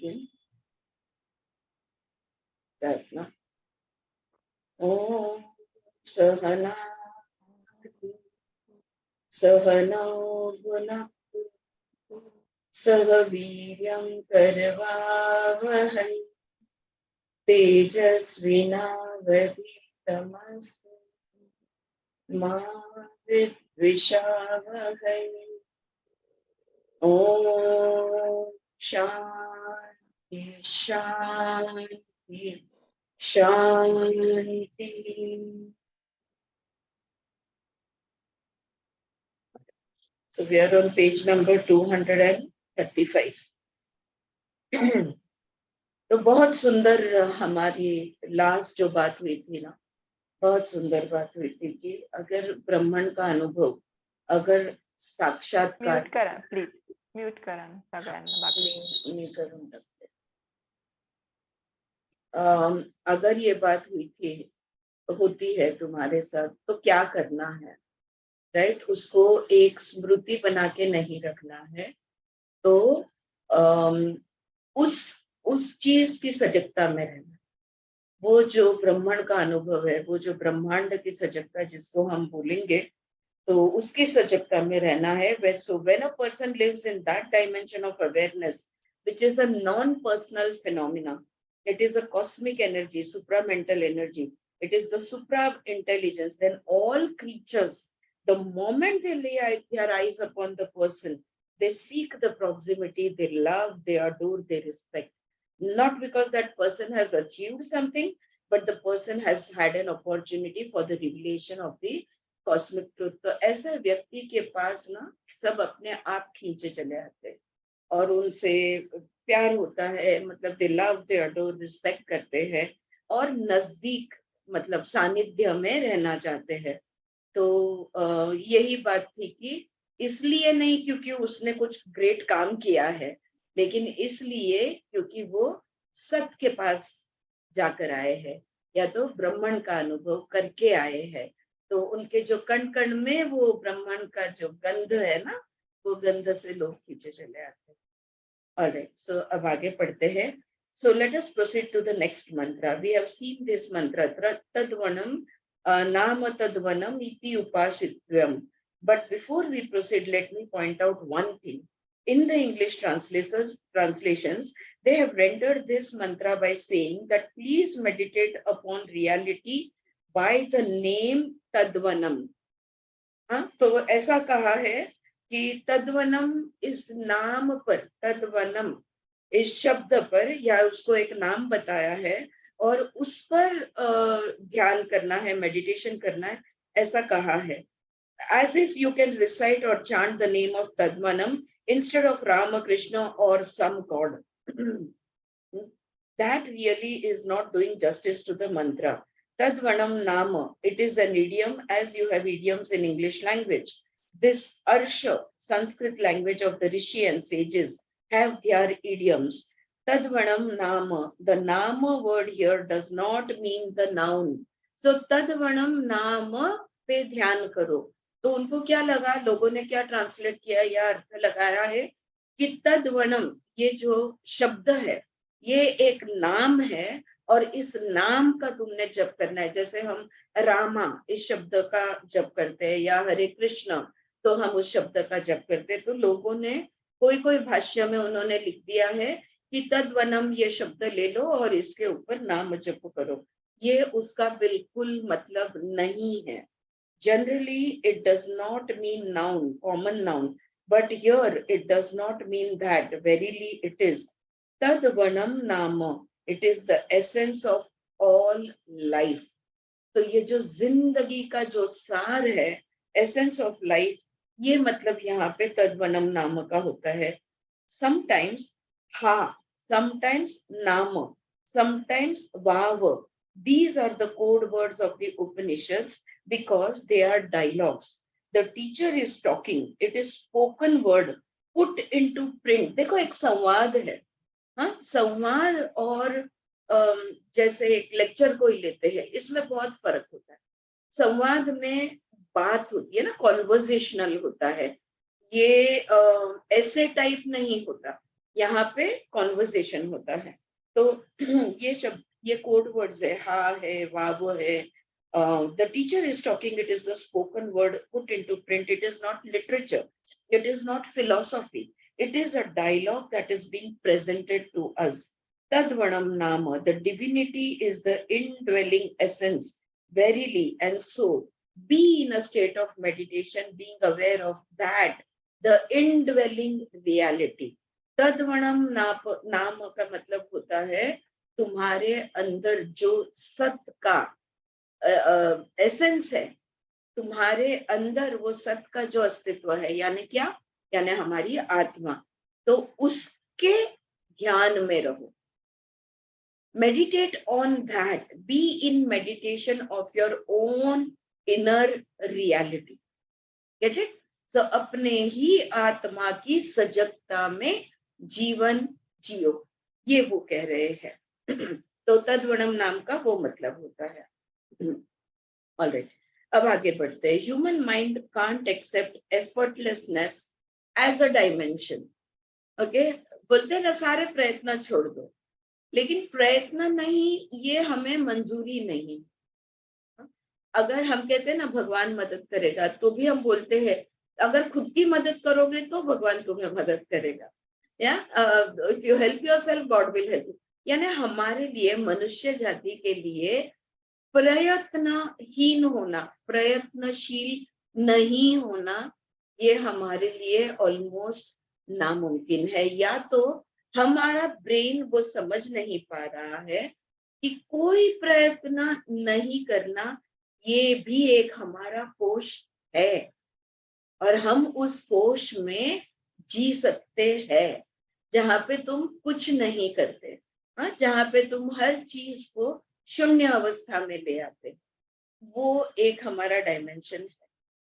begin? Right now. Om Sahana Sahano Bhunaktu Sah Veeryam Karvavahai Tejasvinavadhitamastu Ma Vidvishavahai. Om Shanti Shanti Shanti. So we are on page number 235. तो बहुत सुंदर हमारी last जो बात हुई थी ना, बहुत सुंदर बात हुई थी कि अगर ब्रह्मांड का अनुभव, अगर साक्षात्कार, म्यूट करा प्लीज, म्यूट करा सगळ्यांना, बाकी मी करून टाकते. अगर ये बात हुई थी, होती है तुम्हारे साथ, तो क्या करना है, राइट? उसको एक स्मृति बना के नहीं रखना है. तो उस चीज की सजगता में रहना. वो जो ब्रह्मांड का अनुभव है, वो जो ब्रह्मांड की सजगता जिसको हम बोलेंगे, तो उसकी सजगता में रहना है. So when a person lives in that dimension of awareness, which is a non-personal phenomena, it is a cosmic energy, supramental energy, it is the supra intelligence, then all creatures, the moment they lay their eyes upon the person, they seek the proximity, they love, they adore, they respect. Not because that person has achieved something, but the person has had an opportunity for the revelation of the cosmic truth. तो ऐसे व्यक्ति के पास ना सब अपने आप खींचे चले आते हैं और उनसे प्यार होता है, मतलब दे लव, दे अडोर, रिस्पेक्ट करते हैं और नजदीक, मतलब सानिध्य में रहना चाहते हैं. तो यही बात थी कि इसलिए नहीं क्योंकि उसने कुछ ग्रेट काम किया है, लेकिन इसलिए क्योंकि वो सत के पास जाकर आए हैं या तो ब्रह्मांड का अनुभव करके आए हैं. तो उनके जो कण कण में वो ब्रह्मांड का जो गंध है ना, वो गंध से लोग खींचे चले आते हैं. ऑलराइट, सो अब आगे पढ़ते हैं. So let us proceed to the next mantra. We have seen this mantra, तद्वनम नाम तद्वनम इति उपासित्वम. But before we proceed, let me point out one thing. In the English translations, they have rendered this mantra by saying that please meditate upon reality by the name तद्वनम. हाँ, तो ऐसा कहा है कि तद्वनम इस नाम पर, तद्वनम इस शब्द पर, या उसको एक नाम बताया है और उस पर ध्यान करना है, मेडिटेशन करना है, ऐसा कहा है. As if you can recite or chant the name of Tadvanam instead of Rama, Krishna or some god. That really is not doing justice to the mantra. Tadvanam Nama, it is an idiom, as you have idioms in English language. This Arsha, Sanskrit language of the Rishi and sages, have their idioms. Tadvanam Nama, the Nama word here does not mean the noun. So Tadvanam Nama पे ध्यान करो. तो उनको क्या लगा, लोगों ने क्या ट्रांसलेट किया या अर्थ लगाया है कि तद्वनम, ये जो शब्द है ये एक नाम है और इस नाम का तुमने जप करना है. जैसे हम रामा इस शब्द का जप करते हैं या हरे कृष्ण, तो हम उस शब्द का जप करते हैं. तो लोगों ने कोई भाष्य में उन्होंने लिख दिया है कि तद्वनम ये शब्द ले लो और इसके ऊपर नाम जप करो. ये उसका बिल्कुल मतलब नहीं है. Generally, it does not mean noun, common noun, but here it does not mean that. Verily, it is Tadvanam Nama. It is the essence of all life. तो ये जो जिंदगी का जो सार है, essence of life, ये मतलब यहाँ पे तद्वनम नाम का होता है. Sometimes ha, sometimes nama, sometimes vav. These are the code words of the Upanishads because they are dialogues. The teacher is talking. It is spoken word put into print. देखो एक संवाद है. हाँ, संवाद और जैसे एक लेक्चर कोई लेते हैं, इसमें बहुत फर्क होता है. संवाद में बात होती है ना, कॉन्वर्सेशनल होता है. ये ऐसे टाइप नहीं होता. यहाँ पे कॉन्वर्सेशन होता है। तो ये शब्द, ये कोड वर्ड्स है, हा है, वाव है। The teacher is talking, it is the spoken word put into print. It is not literature, it is not philosophy, it is a dialogue that is being presented to us. Tadvanam nama, the divinity is the indwelling essence, verily, and so be in a state of meditation, being aware of that, the indwelling reality. तद्वणम नाम का मतलब होता है तुम्हारे अंदर जो सत का एसेंस है, तुम्हारे अंदर वो सत का जो अस्तित्व है, यानी क्या, यानी हमारी आत्मा, तो उसके ध्यान में रहो। Meditate on that, be in meditation of your own inner reality. Get it? So अपने ही आत्मा की सजगता में जीवन जियो, ये वो कह रहे हैं। तो तद्वणम नाम का वो मतलब होता है। ऑलराइट, अब आगे बढ़ते हैं। Human mind can't accept effortlessness as a dimension. Okay, बोलते हैं ना सारे प्रयत्न छोड़ दो, लेकिन प्रयत्न नहीं, ये हमें मंजूरी नहीं। अगर हम कहते हैं ना भगवान मदद करेगा, तो भी हम बोलते हैं अगर खुद की मदद करोगे तो भगवान तुम्हें मदद करेगा, या if you help yourself God will help you. यानी हमारे लिए, मनुष्य जाति के लिए प्रयत्नहीन होना, प्रयत्नशील नहीं होना, ये हमारे लिए ऑलमोस्ट नामुमकिन है। या तो हमारा ब्रेन वो समझ नहीं पा रहा है कि कोई प्रयत्न नहीं करना ये भी एक हमारा कोश है, और हम उस कोश में जी सकते हैं, जहां पे तुम कुछ नहीं करते, हाँ, जहां पे तुम हर चीज को शून्य अवस्था में ले आते, वो एक हमारा डायमेंशन है।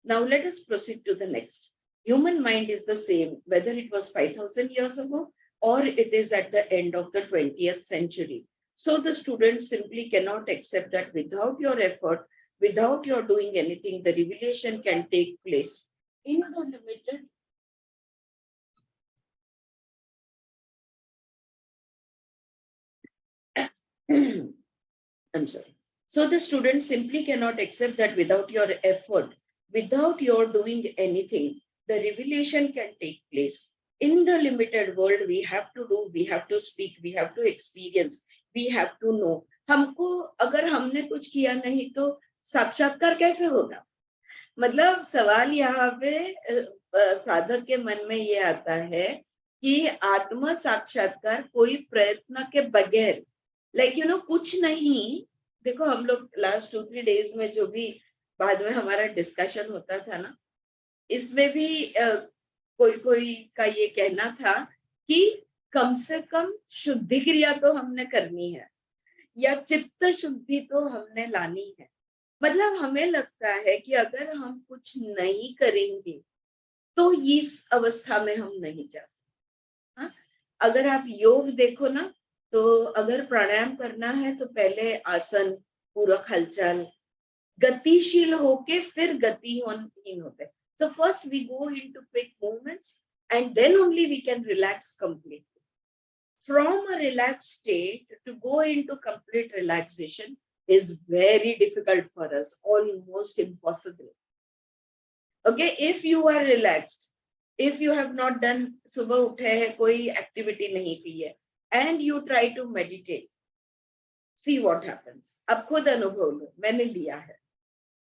Now let us proceed to the next. Human mind is the same whether it was 5,000 years ago or it is at the end of the 20th century. So the student simply cannot accept that without your effort, without your doing anything, the revelation can take place in the limited I'm sorry. So the student simply cannot accept that without your effort, without your doing anything, the revelation can take place. In the limited world, we have to do, we have to speak, we have to experience, we have to know. हमको अगर हमने कुछ किया नहीं तो साक्षात्कार कैसे होगा? मतलब सवाल यहाँ पे साधक के मन में ये आता है कि आत्म साक्षात्कार कोई प्रयत्न के बगैर, लाइक यू नो, कुछ नहीं। देखो हम लोग लास्ट 2-3 डेज में जो भी बाद में हमारा डिस्कशन होता था ना, इसमें भी कोई कोई का ये कहना था कि कम से कम शुद्धि क्रिया तो हमने करनी है, या चित्त शुद्धि तो हमने लानी है। मतलब हमें लगता है कि अगर हम कुछ नहीं करेंगे तो इस अवस्था में हम नहीं जा सकते। हाँ? अगर आप योग देखो ना, तो अगर प्राणायाम करना है तो पहले आसन, पूरक हलचल, गतिशील होके फिर गतिहीन होते हैं। So first we go into quick movements and then only we can relax completely. From a relaxed state to go into complete relaxation is very difficult for us, almost impossible. Okay, if you are relaxed, if you have not done, सुबह उठे है, कोई activity नहीं की है, and you try to meditate, see what happens. अब खुद अनुभव लो, मैंने लिया है,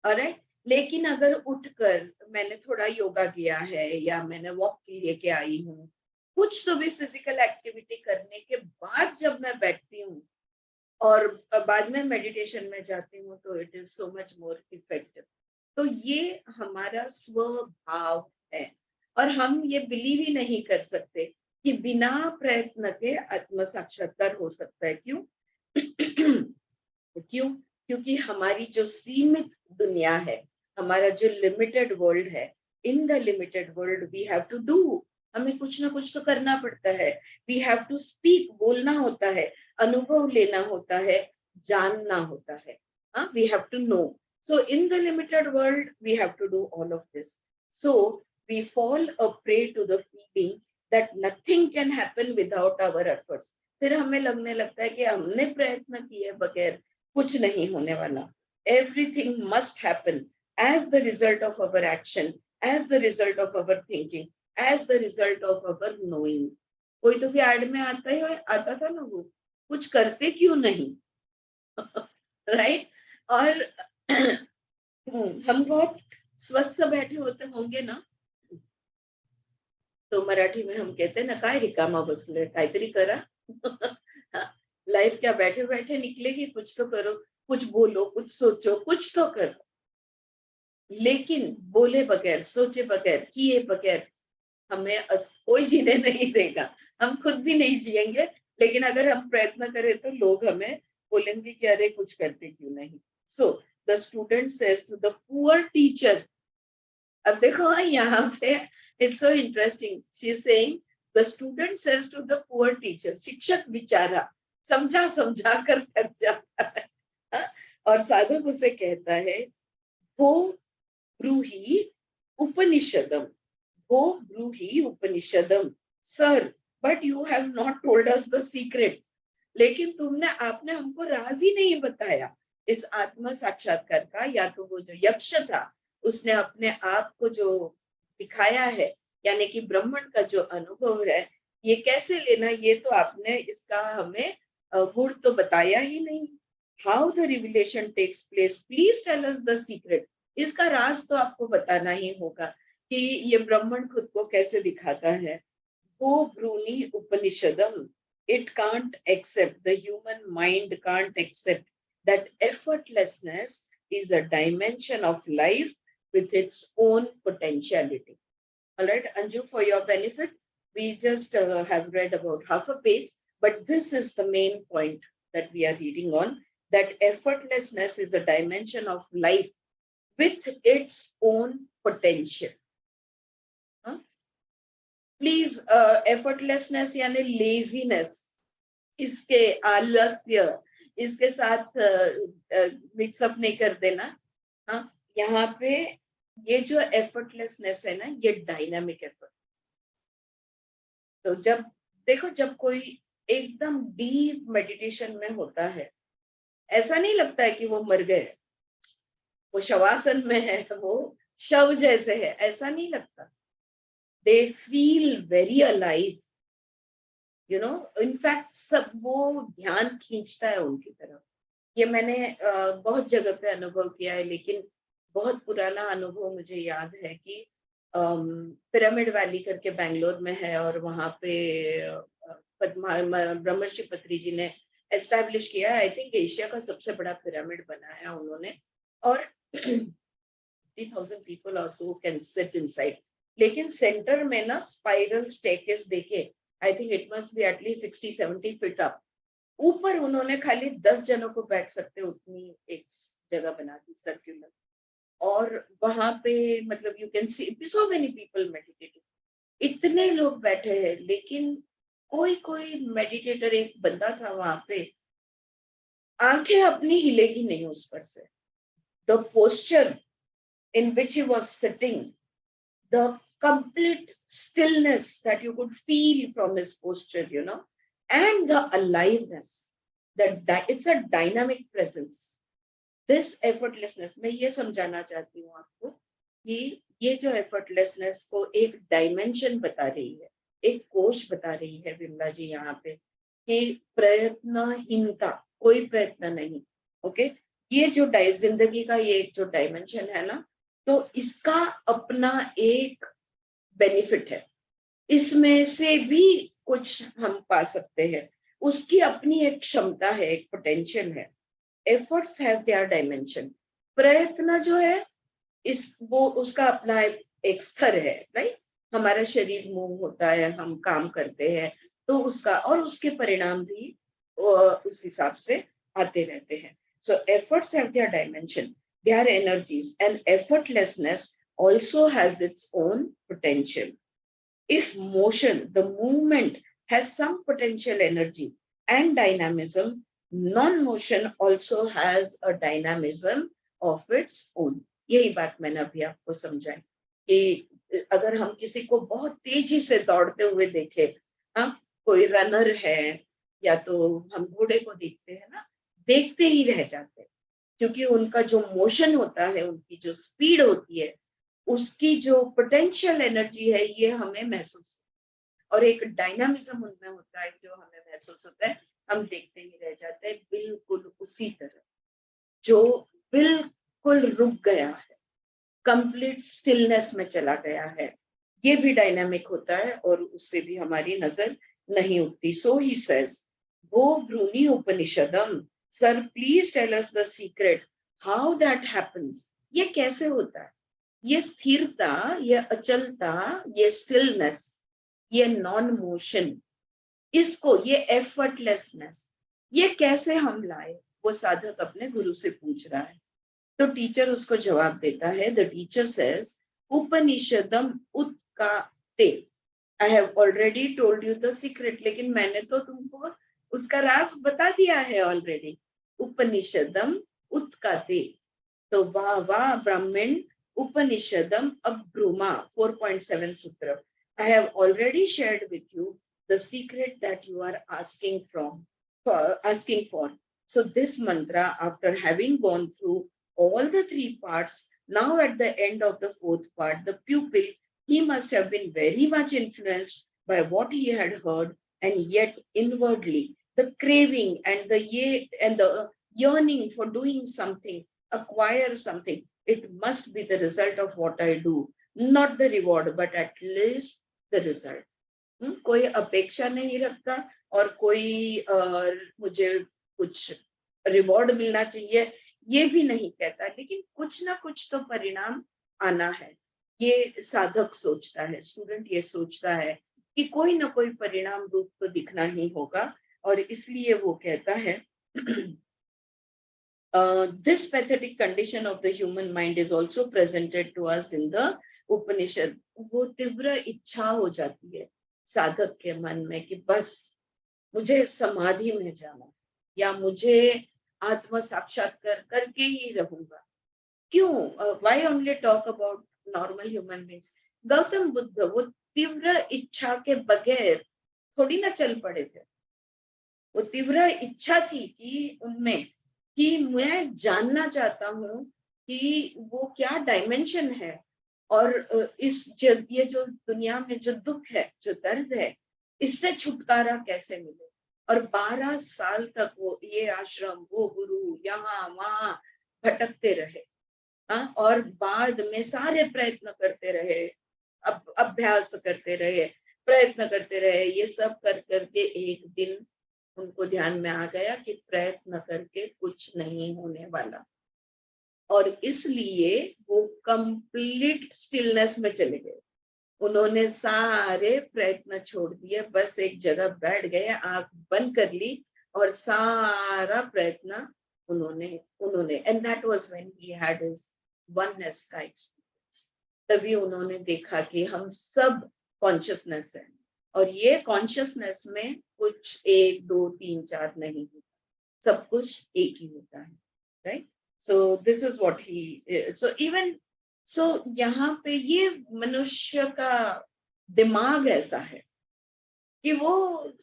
alright? लेकिन अगर उठकर मैंने थोड़ा योगा किया है, या मैंने वॉक लेके आई हूँ, कुछ तो भी फिजिकल एक्टिविटी करने के बाद जब मैं बैठती हूँ और बाद में मेडिटेशन में जाती हूँ, तो it is so much more effective. तो ये हमारा स्वभाव है, और हम ये बिलीव ही नहीं कर सकते कि बिना प्रयत्न के आत्म साक्षात्कार हो सकता है। क्यों? क्यों? क्योंकि हमारी जो सीमित दुनिया है, हमारा जो लिमिटेड वर्ल्ड है, in the limited world we have to do, हमें कुछ ना कुछ तो करना पड़ता है। वी हैव टू स्पीक, बोलना होता है, अनुभव लेना होता है, जानना होता है, we have to know. So in the limited world, we have to do all of this. So we fall a prey to the feeling that nothing can happen without our efforts. फिर हमें लगने लगता है कि हमने प्रयत्न किए बगैर कुछ नहीं होने वाला. Everything must happen as the result of our action, as the result of our thinking, as the result of our knowing. कोई तो भी ऐड में आता था ना, वो कुछ करते क्यों नहीं, राइट? और हम बहुत स्वस्थ बैठे होते होंगे ना, तो मराठी में हम कहते हैं ना, काय रिकामा बसले, काहीतरी करा. लाइफ क्या बैठे बैठे निकलेगी, कुछ तो करो, कुछ बोलो, कुछ सोचो, कुछ तो करो. लेकिन बोले बगैर, सोचे बगैर, किए बगैर हमें कोई जीने नहीं देगा. हम खुद भी नहीं जिएंगे, लेकिन अगर हम प्रयत्न करें तो लोग हमें बोलेंगे कि अरे कुछ करते क्यों नहीं. So the student says to the poor teacher. अब देखो यहाँ पे it's so interesting. She is saying the student says to the poor teacher. शिक्षक बेचारा समझा समझा कर थक जाता है. और साधक उसे कहता है, वो ब्रूहि उपनिषदम, वो ब्रूहि उपनिषदम. Sir, but you have not told us the secret. लेकिन आपने हमको राज ही नहीं बताया इस आत्म साक्षात्कार का. या तो वो जो यक्ष था, उसने अपने आप को जो दिखाया है, यानी कि ब्राह्मण का जो अनुभव है, ये कैसे लेना, ये तो आपने इसका हमें गुण तो बताया ही नहीं. How the revelation takes place, please tell us the secret. इसका राज तो आपको बताना ही होगा कि ये ब्राह्मण खुद को कैसे दिखाता है. वो ब्रूनी उपनिषदम. It can't accept, the human mind can't accept that effortlessness is a dimension of life with its own potentiality. All right, Anju, for your benefit, we just have read about half a page, but this is the main point that we are reading on, that effortlessness is a dimension of life with its own potential. Please effortlessness यानी laziness, इसके आलस्य, इसके साथ mix up नहीं कर देना. हाँ, यहाँ पे ये जो एफर्टलेसनेस है ना, ये डायनामिक एफर्ट. तो जब देखो, जब कोई एकदम डीप मेडिटेशन में होता है, ऐसा नहीं लगता है कि वो मर गए, वो शवासन में है, वो शव जैसे है, ऐसा नहीं लगता. They feel very alive, you know. In fact, सब वो ध्यान खींचता है उनकी तरफ. ये मैंने बहुत जगह पे अनुभव किया है, लेकिन बहुत पुराना अनुभव मुझे याद है कि पिरामिड वैली करके बैंगलोर में है, और वहाँ पे ब्रह्मर्षि पत्री जी ने एस्टैब्लिश किया. आई थिंक एशिया का सबसे बड़ा पिरामिड बनाया उन्होंने, और 50,000 people or so can sit inside. लेकिन सेंटर में ना स्पाइरल स्टेयरकेस देके, I think it must be at least 60-70 feet up. ऊपर उन्होंने खाली 10 जनों को बैठ सकते उतनी एक जगह बना दी, सर्कुलर. और वहां पे मतलब you can see so many people meditating. इतने लोग बैठे हैं, लेकिन कोई कोई मेडिटेटर, एक बंदा था वहां पे, आंखें अपनी हिलेगी नहीं उस पर से. The posture in which he was sitting, the complete stillness that you could feel from his posture, you know, and the aliveness, that it's a dynamic presence. This effortlessness, मैं ये समझाना चाहती हूँ आपको कि ये जो effortlessness को एक dimension बता रही है, एक कोश बता रही है विमला जी यहाँ पे, कि प्रयत्नहीनता, कोई प्रयत्न नहीं. ओके, ये जो जिंदगी का ये जो डायमेंशन है ना, तो इसका अपना एक बेनिफिट है. इसमें से भी कुछ हम पा सकते हैं. उसकी अपनी एक क्षमता है, एक पोटेंशियल है. Efforts have their dimension. प्रयत्न जो है, वो उसका अपना एक स्तर है, राइट. हमारा शरीर मूव होता है, हम काम करते हैं, तो उसका और उसके परिणाम भी उस हिसाब से आते रहते हैं. So efforts have their dimension, their energies, and effortlessness also has its own potential. If motion, the movement, has some potential energy and dynamism, non-motion also has a dynamism of its own. यही बात मैंने अभी आपको समझाई कि अगर हम किसी को बहुत तेजी से दौड़ते हुए देखे, हाँ, कोई रनर है, या तो हम घोड़े को देखते हैं ना, देखते ही रह जाते हैं, क्योंकि उनका जो मोशन होता है, उनकी जो स्पीड होती है, उसकी जो पोटेंशियल एनर्जी है, ये हमें महसूस, और एक डायनामिज्म उनमें होता है जो हमें महसूस होता है, हम देखते ही रह जाते हैं। बिल्कुल उसी तरह जो बिल्कुल रुक गया है, कंप्लीट स्टिलनेस में चला गया है, ये भी डायनामिक होता है, और उससे भी हमारी नजर नहीं उठती। सो ही सेज, वो ब्रूनी उपनिषदम, sir please tell us the secret how that happens. ये कैसे होता है, ये स्थिरता, ये अचलता, ये स्टिलनेस, ये नॉन मोशन, इसको, ये एफर्टलेसनेस, ये कैसे हम लाए, वो साधक अपने गुरु से पूछ रहा है। तो टीचर उसको जवाब देता है। द टीचर सेज, उपनिषदम उत्काते, I have already told you the secret, लेकिन मैंने तो तुमको उसका राज बता दिया है ऑलरेडी। उपनिषदम उत्काते, तो वाह वाह ब्राह्मण, उपनिषदम अब्रुमा 4.7 सूत्र, I have already shared with you the secret that you are asking for. So this mantra, after having gone through all the three parts, now at the end of the fourth part, the pupil, he must have been very much influenced by what he had heard, and yet inwardly the craving and the yearning for doing something, acquire something, it must be the result of what I do, not the reward, but at least the result. कोई अपेक्षा नहीं रखता, और कोई मुझे कुछ reward मिलना चाहिए ये भी नहीं कहता, लेकिन कुछ ना कुछ तो परिणाम आना है, ये साधक सोचता है, स्टूडेंट ये सोचता है कि कोई ना कोई परिणाम रूप तो दिखना ही होगा, और इसलिए वो कहता है this pathetic condition of the human mind is also presented to us in the Upanishad. वो तीव्र इच्छा हो जाती है साधक के मन में कि बस मुझे समाधि में जाना, या मुझे आत्म साक्षात्कार करके ही रहूंगा। क्यों? Why only talk about normal human beings? Gautam Buddha वो तीव्र इच्छा के बगैर थोड़ी ना चल पड़े थे। वो तीव्र इच्छा थी कि उनमें, कि मैं जानना चाहता हूँ कि वो क्या डायमेंशन है, और ये जो दुनिया में जो दुख है, जो दर्द है, इससे छुटकारा कैसे मिले। और 12 साल तक वो ये आश्रम, वो गुरु, यहाँ वहां भटकते रहे, और बाद में सारे प्रयत्न करते रहे, अभ्यास करते रहे, प्रयत्न करते रहे, ये सब कर करके एक दिन उनको ध्यान में आ गया कि प्रयत्न करके कुछ नहीं होने वाला, और इसलिए वो कंप्लीट स्टिलनेस में चले गए। उन्होंने सारे प्रयत्न छोड़ दिए, बस एक जगह बैठ गए, आंख बंद कर ली, और सारा प्रयत्न उन्होंने उन्होंने and that was when he had his oneness का एक्सपीरियंस। तभी उन्होंने देखा कि हम सब कॉन्शियसनेस है, और ये कॉन्शियसनेस में कुछ 1 2 3 4 नहीं होता, सब कुछ एक ही होता है, right. So this is what he, so even so यहाँ पे ये मनुष्य का दिमाग ऐसा है कि वो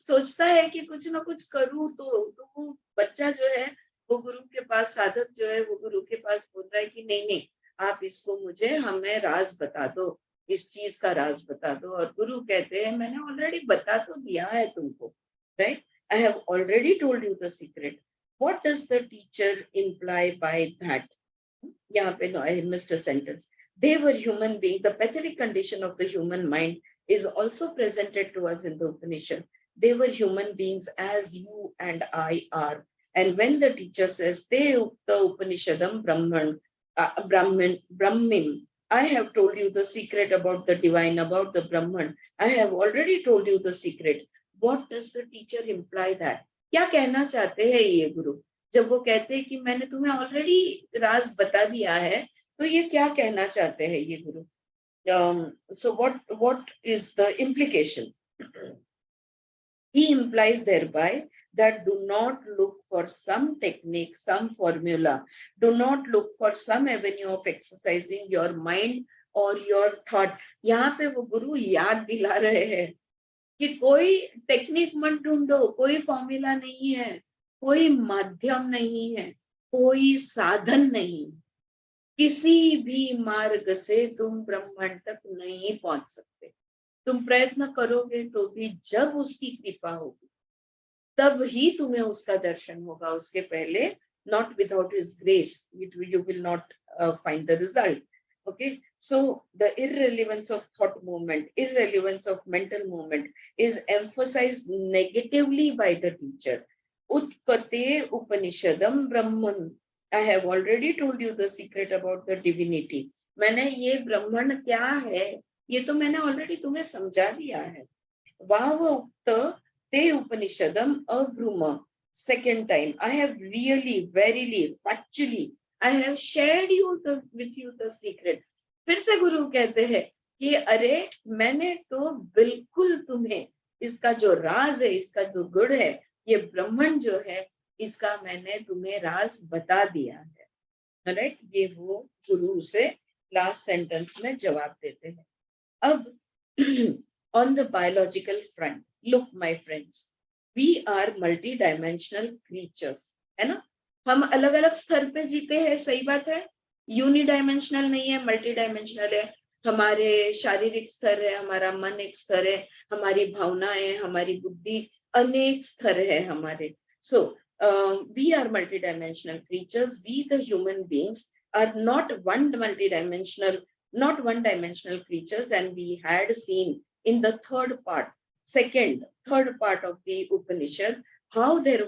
सोचता है कि कुछ ना कुछ करूं, तो वो बच्चा जो है वो गुरु के पास, साधक जो है वो गुरु के पास बोल रहा है कि नहीं नहीं, आप इसको मुझे, हमें राज बता दो, इस चीज का राज बता दो। और गुरु कहते हैं मैंने ऑलरेडी बता तो दिया है तुमको, right, I have already told you the secret. What does the teacher imply by that? यहाँ पे I missed a sentence. They were human beings. The pathetic condition of the human mind is also presented to us in the Upanishad. They were human beings as you and I are. And when the teacher says, Te Ukta Upanishadam Brahmin, I have told you the secret about the divine, about the Brahman. I have already told you the secret. What does the teacher imply that? क्या कहना चाहते हैं ये गुरु जब वो कहते हैं कि मैंने तुम्हें ऑलरेडी राज बता दिया है? तो ये क्या कहना चाहते हैं ये गुरु? So what is the implication? He implies thereby that do not look for some technique, some formula. Do not look for some avenue of exercising your mind और योर थॉट। यहाँ पे वो गुरु याद दिला रहे हैं कि कोई टेक्निक मत ढूंढो, कोई फॉर्मूला नहीं है, कोई माध्यम नहीं है, कोई साधन नहीं, किसी भी मार्ग से तुम ब्रह्मांड तक नहीं पहुंच सकते। तुम प्रयत्न करोगे तो भी जब उसकी कृपा होगी तब ही तुम्हें उसका दर्शन होगा, उसके पहले not without his grace you will not find the result. Okay, so the irrelevance of thought movement, irrelevance of mental movement is emphasized negatively by the teacher. Utkate Upanishadam Brahman. I have already told you the secret about the divinity. मैंने ये ब्रह्मण क्या है ये तो मैंने already तुम्हें समझा दिया है। वाव उक्त ते उपनिषदम अब्रूम। Second time, I have really, verily, factually, I have shared with you the secret. फिर से गुरु कहते हैं कि अरे मैंने तो बिल्कुल तुम्हें इसका जो राज है, इसका जो गुण है, ये ब्रह्मण जो है, इसका मैंने तुम्हें राज बता दिया है। राइट, ये वो गुरु से लास्ट सेंटेंस में जवाब देते हैं। अब on the biological front, look my friends, we are multi-dimensional creatures, है ना। हम अलग अलग स्तर पे जीते हैं, सही बात है, यूनिडायमेंशनल नहीं है, मल्टी डायमेंशनल है। हमारे शारीरिक स्तर है, हमारा मन एक स्तर है, हमारी भावनाएं, हमारी बुद्धि अनेक स्तर है हमारे। सो we are multi-dimensional creatures. We the human beings are not one dimensional creatures, and we had seen in the third part of the Upanishad how there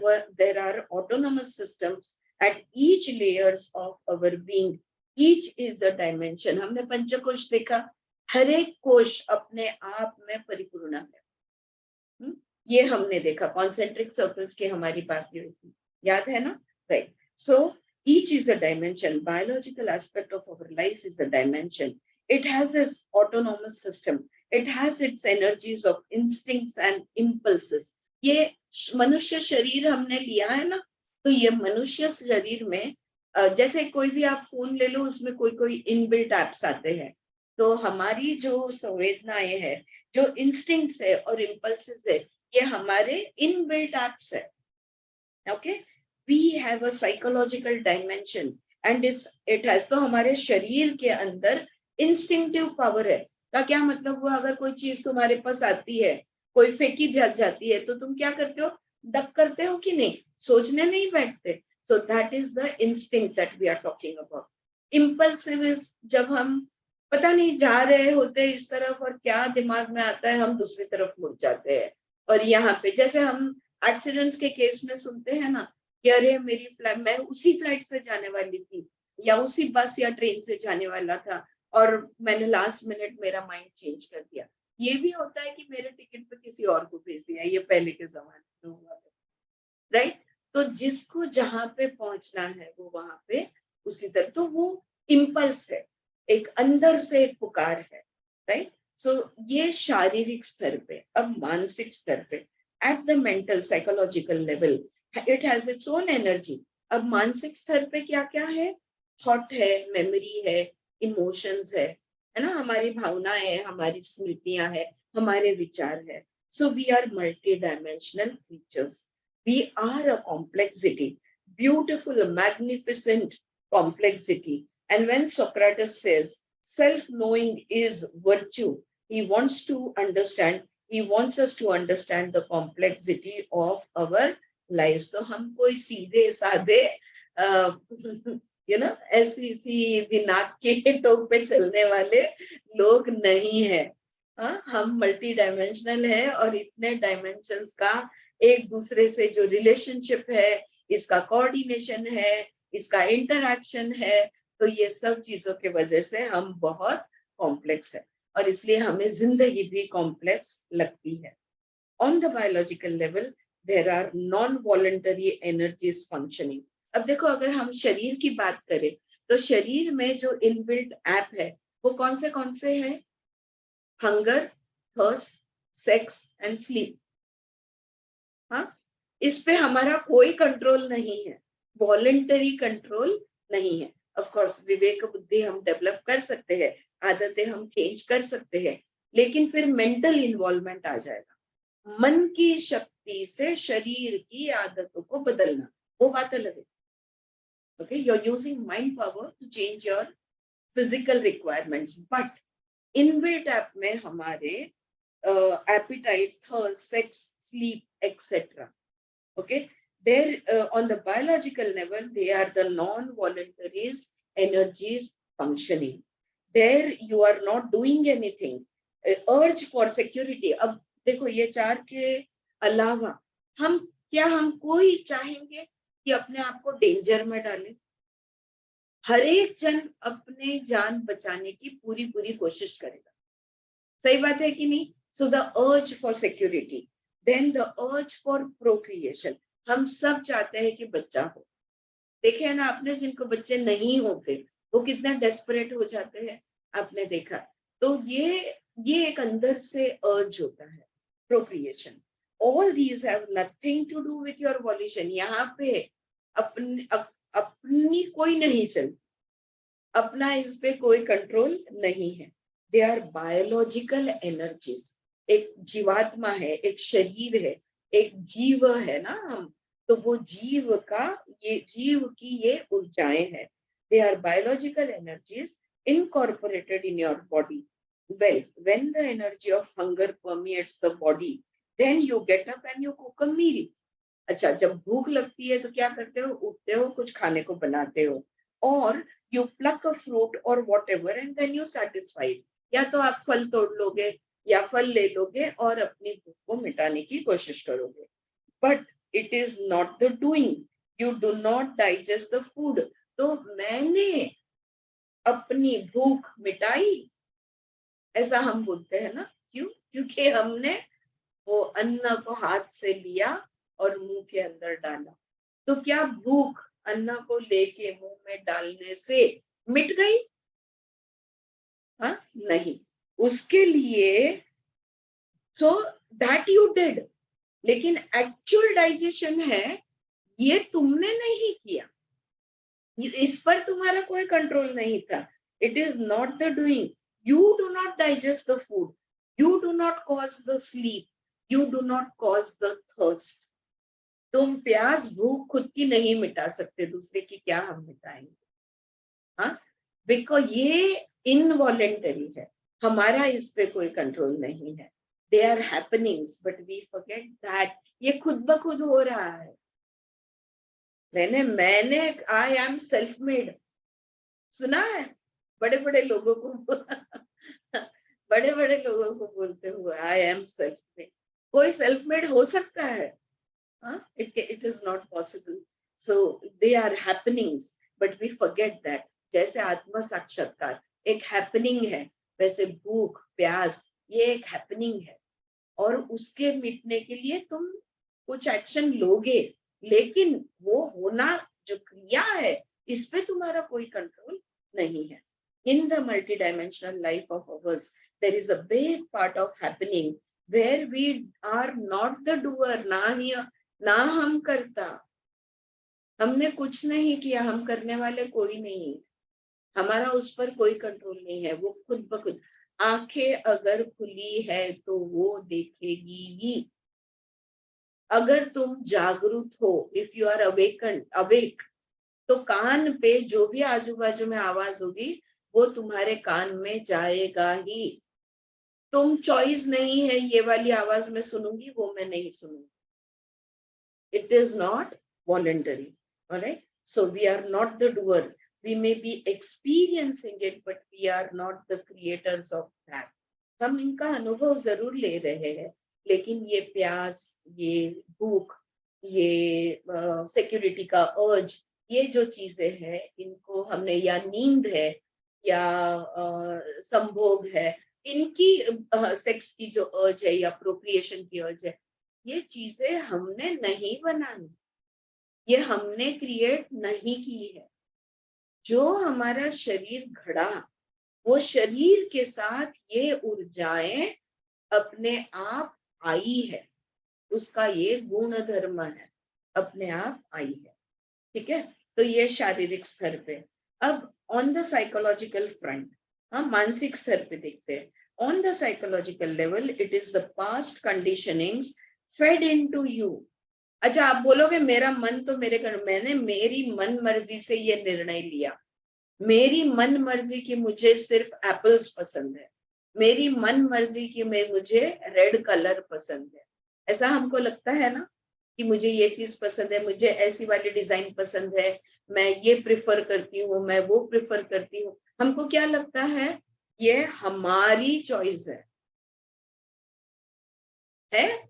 are autonomous systems at each layers of our being. Each is a dimension. हमने पंचकोश देखा, हर एक कोश अपने आप में परिपूर्ण है। ये हमने देखा, कॉन्सेंट्रिक सर्कल्स की हमारी बात हुई थी, याद है ना। Right, so each is a dimension. Biological aspect of our life is a dimension. It has its autonomous system. It has its energies of instincts and impulses. ये मनुष्य शरीर हमने लिया है ना, तो ये मनुष्य शरीर में जैसे कोई भी आप फोन ले लो, उसमें कोई कोई इनबिल्ट एप्स आते हैं, तो हमारी जो संवेदनाएं है, जो इंस्टिंक्ट्स है और इम्पल्सेस है, ये हमारे इनबिल्ट एप्स है। Okay, we have a psychological dimension and it has, तो हमारे शरीर के अंदर इंस्टिंक्टिव पावर है। का क्या मतलब हुआ, अगर कोई चीज तुम्हारे पास आती है, कोई फेंकी जाती है, तो तुम क्या करते हो, डक करते हो कि नहीं, सोचने नहीं बैठते। So that is the instinct that we are talking about. Impulsive is जब हम पता नहीं जा रहे होते इस तरफ और क्या दिमाग में आता है, हम दूसरी तरफ मुड़ जाते हैं। और यहाँ पे जैसे हम एक्सीडेंट्स के केस में सुनते हैं ना कि अरे मेरी फ्लाइट, मैं उसी फ्लाइट से जाने वाली थी या उसी बस या ट्रेन से जाने वाला था और मैंने लास्ट मिनट मेरा माइंड चेंज कर दिया। ये भी होता है कि मेरे टिकट पे किसी और को भेज दिया, ये पहले के जमाने में हुआ था। राइट, तो जिसको जहां पे पहुंचना है वो वहां पे उसी तरह, तो वो इम्पल्स है, एक अंदर से एक पुकार है। राइट, सो ये शारीरिक स्तर पे। अब मानसिक स्तर पे, at the mental psychological level, it has its own energy. अब मानसिक स्तर पे क्या क्या है, थॉट है, मेमोरी है, इमोशंस है ना, हमारी भावनाएं है, हमारी स्मृतियां है, हमारे विचार है। So we are multi dimensional creatures. We are a complexity, beautiful, magnificent complexity. And when Socrates says self-knowing is virtue, he wants us to understand the complexity of our lives. So हम कोई सीधे साधे ऐसी सी दिनाक के टोक पे चलने वाले लोग नहीं है। हम मल्टी डायमेंशनल है और इतने डायमेंशंस का एक दूसरे से जो रिलेशनशिप है, इसका कोऑर्डिनेशन है, इसका इंटरैक्शन है, तो ये सब चीजों के वजह से हम बहुत कॉम्प्लेक्स है और इसलिए हमें जिंदगी भी कॉम्प्लेक्स लगती है। On the biological level there are non voluntary energies functioning. अब देखो, अगर हम शरीर की बात करें तो शरीर में जो इनबिल्ट ऐप है वो कौन से हैं, hunger, thirst, sex and sleep. हाँ, इस पे हमारा कोई कंट्रोल नहीं है, वॉलंटरी कंट्रोल नहीं है। ऑफ कोर्स विवेक बुद्धि हम डेवलप कर सकते हैं, आदतें हम चेंज कर सकते हैं, लेकिन फिर मेंटल इन्वॉल्वमेंट आ जाएगा। मन की शक्ति से शरीर की आदतों को बदलना, वो बात अलग है। Okay, you are using mind power to change your physical requirements, but inbuilt app में हमारे appetite, thirst, sex, sleep, etc. Okay, they're on the biological level, they are the non-voluntaries energies functioning. There you are not doing anything. Urge for security. अब देखो ये चार के अलावा हम कोई चाहेंगे कि अपने आप को डेंजर में डालें? हर एक जन अपने जान बचाने की पूरी पूरी कोशिश करेगा। सही बात है कि नहीं? So the urge for security, then the urge for procreation. हम सब चाहते हैं कि बच्चा हो। देखे है ना आपने, जिनको बच्चे नहीं होते वो कितना डेस्परेट हो जाते हैं, आपने देखा। तो ये एक अंदर से अर्ज होता है, procreation. All these have nothing to do with your volition. यहाँ पे अपनी कोई नहीं चलती, अपना इस पे कोई कंट्रोल नहीं है। They are biological energies. एक जीवात्मा है, एक शरीर है, एक जीव है ना हम, तो वो जीव की ये ऊर्जाएं हैं। They are biological energies incorporated in your body. Well, when the energy of hunger permeates the body, then you get up and you cook a meal. अच्छा, जब भूख लगती है तो क्या करते हो? उठते हो, कुछ खाने को बनाते हो, और you pluck a fruit or whatever and then you satisfied. या तो आप फल तोड़ लोगे या फल ले लोगे और अपनी भूख को मिटाने की कोशिश करोगे, but it is not the doing. You do not digest the food. तो मैंने अपनी भूख मिटाई, ऐसा हम बोलते हैं ना। क्यों? क्योंकि हमने वो अन्न को हाथ से लिया और मुंह के अंदर डाला। तो क्या भूख अन्न को लेके मुंह में डालने से मिट गई? हाँ, नहीं। उसके लिए सो दैट यू डिड, लेकिन एक्चुअल डाइजेशन है ये तुमने नहीं किया, इस पर तुम्हारा कोई कंट्रोल नहीं था। It is not the doing. You do not digest the food, you do not cause the sleep, you do not cause the thirst. तुम प्यास भूख खुद की नहीं मिटा सकते, दूसरे की क्या हम मिटाएंगे? हाँ, बिकॉज ये इनवॉलेंटरी है, हमारा इस पे कोई कंट्रोल नहीं है। They are happenings but we forget that ये खुद ब खुद हो रहा है। मैंने आई एम सेल्फ मेड सुना है बड़े बड़े लोगों को बड़े बड़े लोगों को बोलते हुए, आई एम सेल्फ मेड। कोई सेल्फ मेड हो सकता है? It is not possible. So they are happenings, but we forget that. जैसे आत्म साक्षात्कार एक हैपनिंग है, वैसे भूख प्यास ये एक हैपनिंग है, और उसके मिटने के लिए तुम कुछ एक्शन लोगे, लेकिन वो होना जो क्रिया है इस पे तुम्हारा कोई कंट्रोल नहीं है। In the multidimensional life of ours, there is a big part of happening where we are not the doer, ना हम करता। हमने कुछ नहीं किया, हम करने वाले कोई नहीं, हमारा उस पर कोई कंट्रोल नहीं है, वो खुद ब खुद। आंखें अगर खुली है तो वो देखेगी ही। अगर तुम जागरूक हो, इफ यू आर अवेक, तो कान पे जो भी आजू बाजू में आवाज होगी वो तुम्हारे कान में जाएगा ही। तुम चॉइस नहीं है ये वाली आवाज मैं सुनूंगी, वो मैं नहीं सुनूंगी। It is not voluntary. All right, so we are not the doer. We may be experiencing it, but we are not the creators of that. हम इनका अनुभव जरूर ले रहे हैं, लेकिन ये प्यास, ये भूख, ये सिक्योरिटी का अर्ज, ये जो चीजें हैं इनको हमने, या नींद है या संभोग है, इनकी सेक्स की जो अर्ज है या प्रोक्रिएशन की अर्ज है, ये चीजें हमने नहीं बनाई, ये हमने क्रिएट नहीं की है। जो हमारा शरीर घड़ा, वो शरीर के साथ ये ऊर्जाएं अपने आप आई है, उसका ये गुण धर्म है, अपने आप आई है। ठीक है, तो ये शारीरिक स्तर पे। अब ऑन द साइकोलॉजिकल फ्रंट, हाँ, मानसिक स्तर पे देखते हैं. On the psychological level, it is the past conditionings fed into you. अच्छा, आप बोलोगे मेरा मन तो मैंने मेरी मन मर्जी से ये निर्णय लिया. मेरी मन मर्जी की मुझे सिर्फ एप्पल्स पसंद है. मेरी मन मर्जी की मुझे रेड कलर पसंद है. ऐसा हमको लगता है ना कि मुझे ये चीज पसंद है, मुझे ऐसी वाली डिजाइन पसंद है, मैं ये प्रिफर करती हूँ, मैं वो प्रिफर करती हूँ. हमको क्या लगता है? ये हमारी चॉइस है.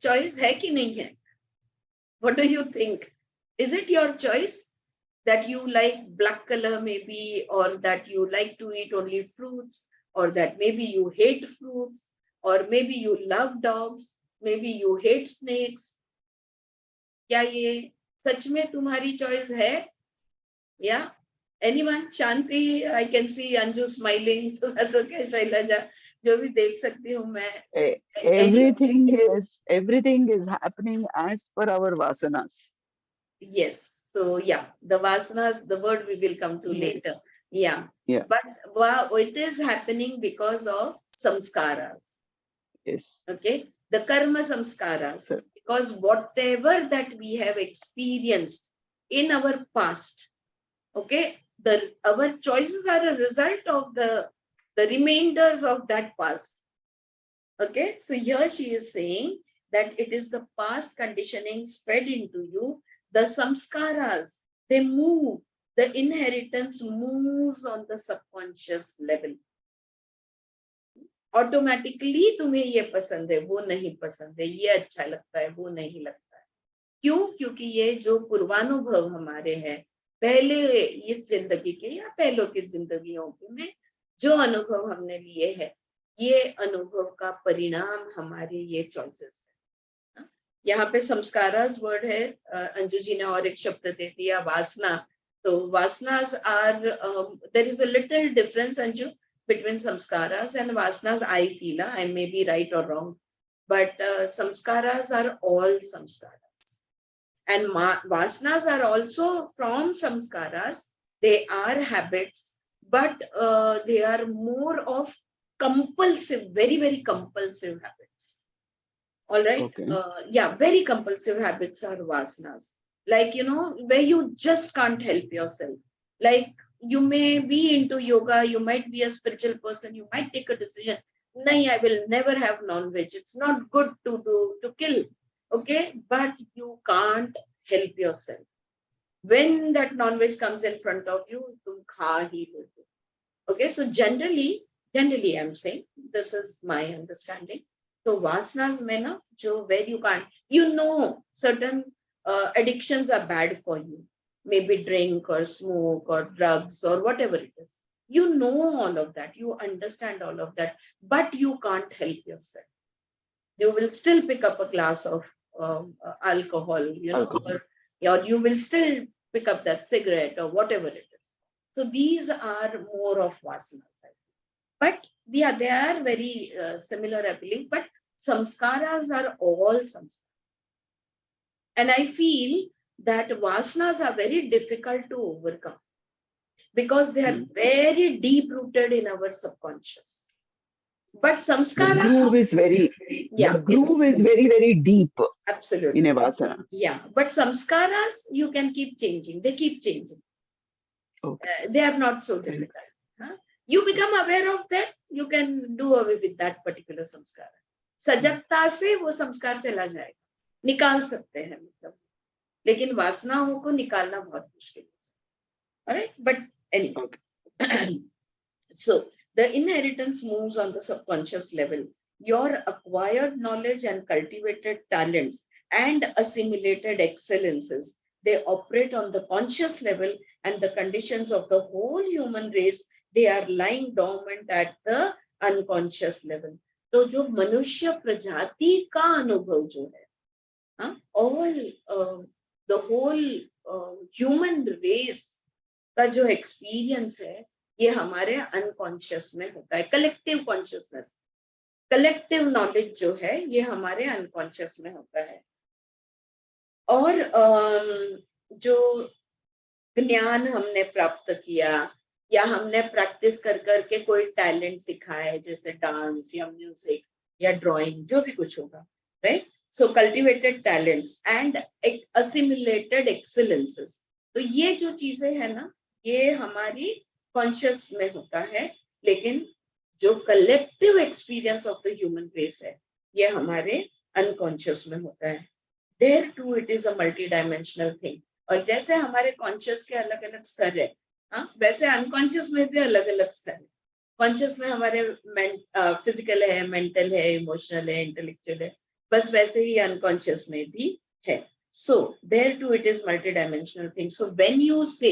चॉइस है कि नहीं है? What do you think? Is it your choice that you like black color maybe, or that you like to eat only fruits, or that maybe you hate fruits, or maybe you love dogs, maybe you hate snakes? क्या ये सच में तुम्हारी choice है? या anyone? Shanti, I can see Anju smiling, so that's okay. Shailaja, जो भी देख सकती हूँ मैं. Everything is happening as per our vasanas. Yes. So yeah, the vasanas, the word we will come to later. Yes. Yeah. But it is happening because of samskaras. Yes. Okay. The karma samskaras. Sir. Because whatever that we have experienced in our past, okay, our choices are a result of the remainders of that past. Okay. So here she is saying that it is the past conditionings fed into you. The samskaras, they move. The inheritance moves on the subconscious level. Automatically तुम्हें ये पसंद है, वो नहीं पसंद है, ये अच्छा लगता है, वो नहीं लगता है. क्यों? क्योंकि ये जो पूर्वानुभव हमारे हैं पहले इस जिंदगी के या पहलों की जिंदगियों में जो अनुभव हमने लिए हैं, ये अनुभव का परिणाम हमारे ये चॉइसेस है. यहाँ पे संस्कारास वर्ड है. अंजू जी ने और एक शब्द दे दिया, वासना. तो vasanas are, there is a little difference अंजू between samskaras and vasanas. I feel I may be right or wrong, but samskaras are all samskaras, and vasanas are also from samskaras. They are habits, but they are more of compulsive, very very compulsive habits. All right. Okay. Yeah, very compulsive habits are vasanas. Like, where you just can't help yourself. Like, you may be into yoga, you might be a spiritual person, you might take a decision. Nahi, I will never have non-veg. It's not good to kill. Okay. But you can't help yourself. When that non-veg comes in front of you, tum kha hi lo. Okay. So generally, I'm saying, this is my understanding. So vasanas mein na, where you can't, certain addictions are bad for you. Maybe drink or smoke or drugs or whatever it is. You know all of that. You understand all of that, but you can't help yourself. You will still pick up a glass of alcohol, Alcohol. or you will still pick up that cigarette or whatever it is. So these are more of vasanas. But yeah, they are very similar, I believe. But samskaras are all samskaras. And I feel that vasanas are very difficult to overcome because they are very deep rooted in our subconscious. But samskaras, the groove is very very deep. Absolutely. In a vasana. Yeah, but samskaras you can keep changing. They keep changing. Okay. They are not so difficult. Huh? You become aware of that, you can do away with that particular samskara. सजगता से वो संस्कार चला जाएगा, निकाल सकते हैं मतलब, लेकिन वासनाओं को निकालना बहुत मुश्किल है. Alright, but anyway. Okay. So the inheritance moves on the subconscious level. Your acquired knowledge and cultivated talents and assimilated excellences, they operate on the conscious level, and the conditions of the whole human race, they are lying dormant at the unconscious level. तो जो मनुष्य प्रजाति का अनुभव जो है, all the whole human race का जो एक्सपीरियंस है, ये हमारे अनकॉन्शियस में होता है. कलेक्टिव कॉन्शियसनेस, कलेक्टिव नॉलेज जो है, ये हमारे अनकॉन्शियस में होता है. और जो ज्ञान हमने प्राप्त किया या हमने प्रैक्टिस कर करके कोई टैलेंट सीखा है, जैसे डांस या म्यूजिक या ड्राइंग, जो भी कुछ होगा, right? So cultivated talents and assimilated excellences, तो ये जो चीजें है ना, ये हमारी कॉन्शियस में होता है, लेकिन जो collective experience of the human race है, ये हमारे अनकॉन्शियस में होता है. There too it is a multi dimensional thing. और जैसे हमारे कॉन्शियस के अलग अलग स्तर है, वैसे अनकॉन्शियस में भी अलग अलग स्तर है. कॉन्शियस में हमारे फिजिकल है, मेंटल है, इमोशनल है, इंटेलेक्चुअल है, बस वैसे ही अनकॉन्शियस में भी है. So there too it is multi dimensional thing. So when you say,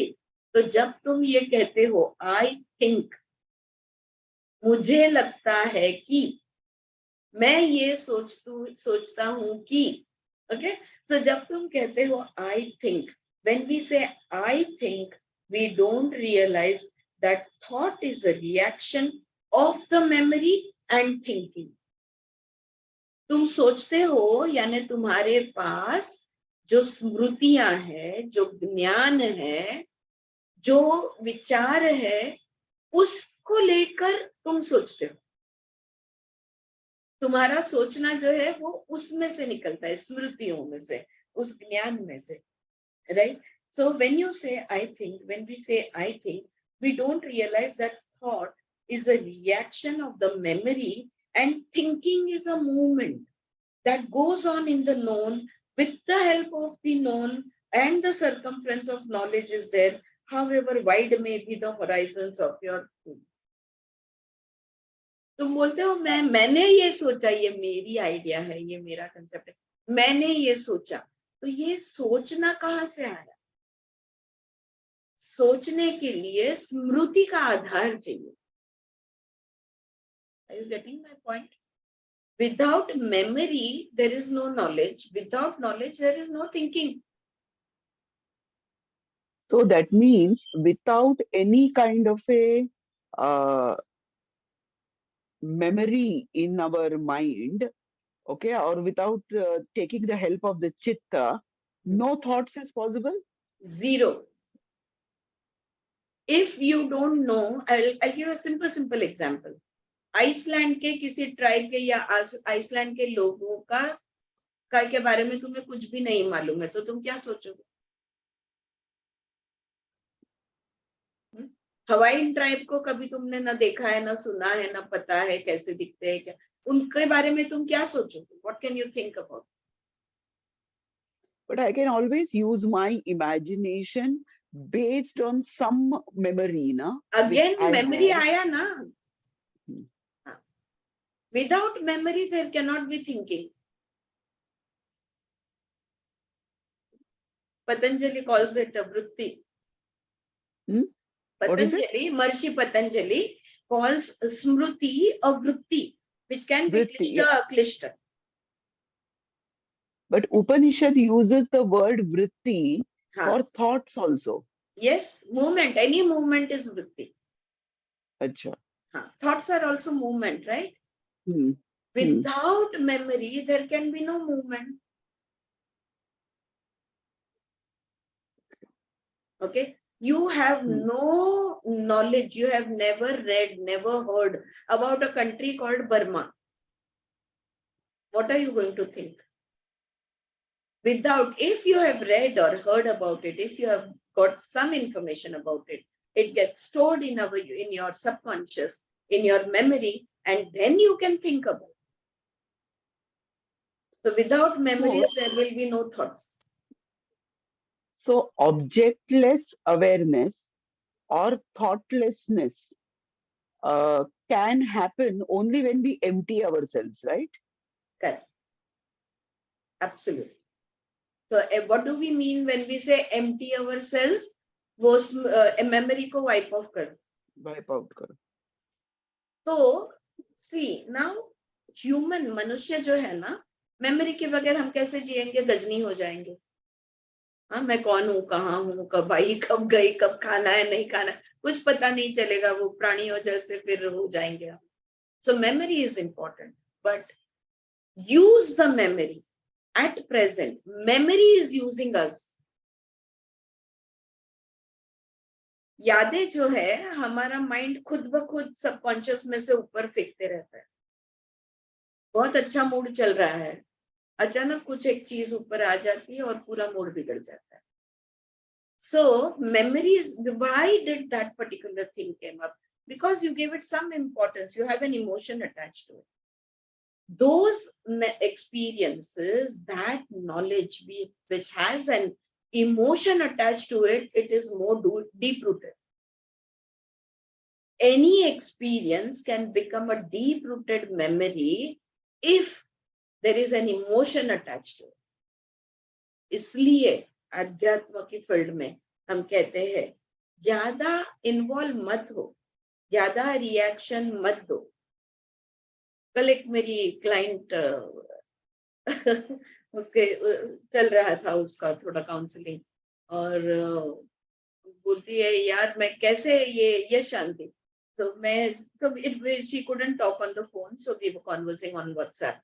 तो जब तुम ये कहते हो आई थिंक, मुझे लगता है कि, मैं ये सोचता हूं कि, ओके. सो जब तुम कहते हो I think, when we say I think, we don't realise that thought is a reaction of the memory and thinking. तुम सोचते हो, यानी तुम्हारे पास जो स्मृतियां है, जो ज्ञान है, जो विचार है, उसको लेकर तुम सोचते हो. तुम्हारा सोचना जो है वो उसमें से निकलता है, स्मृतियों में से, उस ज्ञान में से, राइट? सो व्हेन यू से I think, when we say I think, we don't realise that thought is a reaction of the memory, and thinking is a movement that goes on in the known with the help of the known, and the circumference of knowledge is there, however wide may be the horizons of your thinking. तुम बोलते हो मैंने ये सोचा, ये मेरी idea है, ये मेरा कंसेप्ट है, मैंने ये सोचा. तो ये सोचना कहाँ से आ रहा? सोचने के लिए स्मृति का आधार चाहिए. Are you getting my point? Without memory, there is no knowledge. Without knowledge, there is no thinking. So that means without any kind of a uh, memory in our mind, okay, or without taking the help of the chitta, no thoughts is possible? Zero. If you don't know, I'll give a simple example. Iceland के किसी tribe के या Iceland के लोगों का के बारे में तुम्हें कुछ भी नहीं मालूम है, तो तुम क्या सोचोगे? हवाई ट्राइब को कभी तुमने ना देखा है, ना सुना है, ना पता है कैसे दिखते हैं, क्या उनके बारे में तुम क्या सोचोगे? What can you think about? But I can always use my imagination based on some memory, na? Again, memory have. आया ना. Without memory, there cannot be thinking. Patanjali calls it a vritti. Patanjali, Maharishi Patanjali calls smruti a vritti, which can be klishta, aklishta. But Upanishad uses the word vritti for thoughts also. Yes, movement. Any movement is vritti. Acha. Thoughts are also movement, right? Without memory, there can be no movement. Okay? You have no knowledge. You have never read, never heard about a country called Burma. What are you going to think? Without, if you have read or heard about it, if you have got some information about it, it gets stored in your subconscious, in your memory, and then you can think about it. So without memories, there will be no thoughts. So objectless awareness or thoughtlessness can happen only when we empty ourselves, right? Correct. Absolutely. So what do we mean when we say empty ourselves? वो memory को wipe off कर. Wipe out करो. So see now, human मनुष्य जो है ना, memory के बगैर हम कैसे जिएंगे? गजनी हो जाएंगे. हाँ, मैं कौन हूँ, कहाँ हूँ, कब आई, कब गई, कब खाना है, नहीं खाना, कुछ पता नहीं चलेगा. वो प्राणियों जैसे फिर हो जाएंगे. So memory is important, but use the memory. At present, memory is using us. यादें जो है हमारा माइंड खुद ब खुद सबकॉन्शियस में से ऊपर फेंकते रहता है। बहुत अच्छा मूड चल रहा है, अचानक कुछ एक चीज ऊपर आ जाती है और पूरा मूड बिगड़ जाता है। So memories, why did that particular thing came up? Because you gave it some importance, you have an emotion attached to it. Those experiences, that knowledge which has an emotion attached to it, it is more deep rooted. Any experience can become a deep rooted memory if there is an emotion attached to it. इसलिए अध्यात्म की field में हम कहते हैं ज्यादा involve मत हो, ज्यादा रिएक्शन मत दो। कल एक मेरी क्लाइंट उसके चल रहा था उसका थोड़ा काउंसलिंग, और बोलती है यार मैं कैसे ये शांति, so मैं so it she couldn't talk on the phone, so we were conversing on WhatsApp.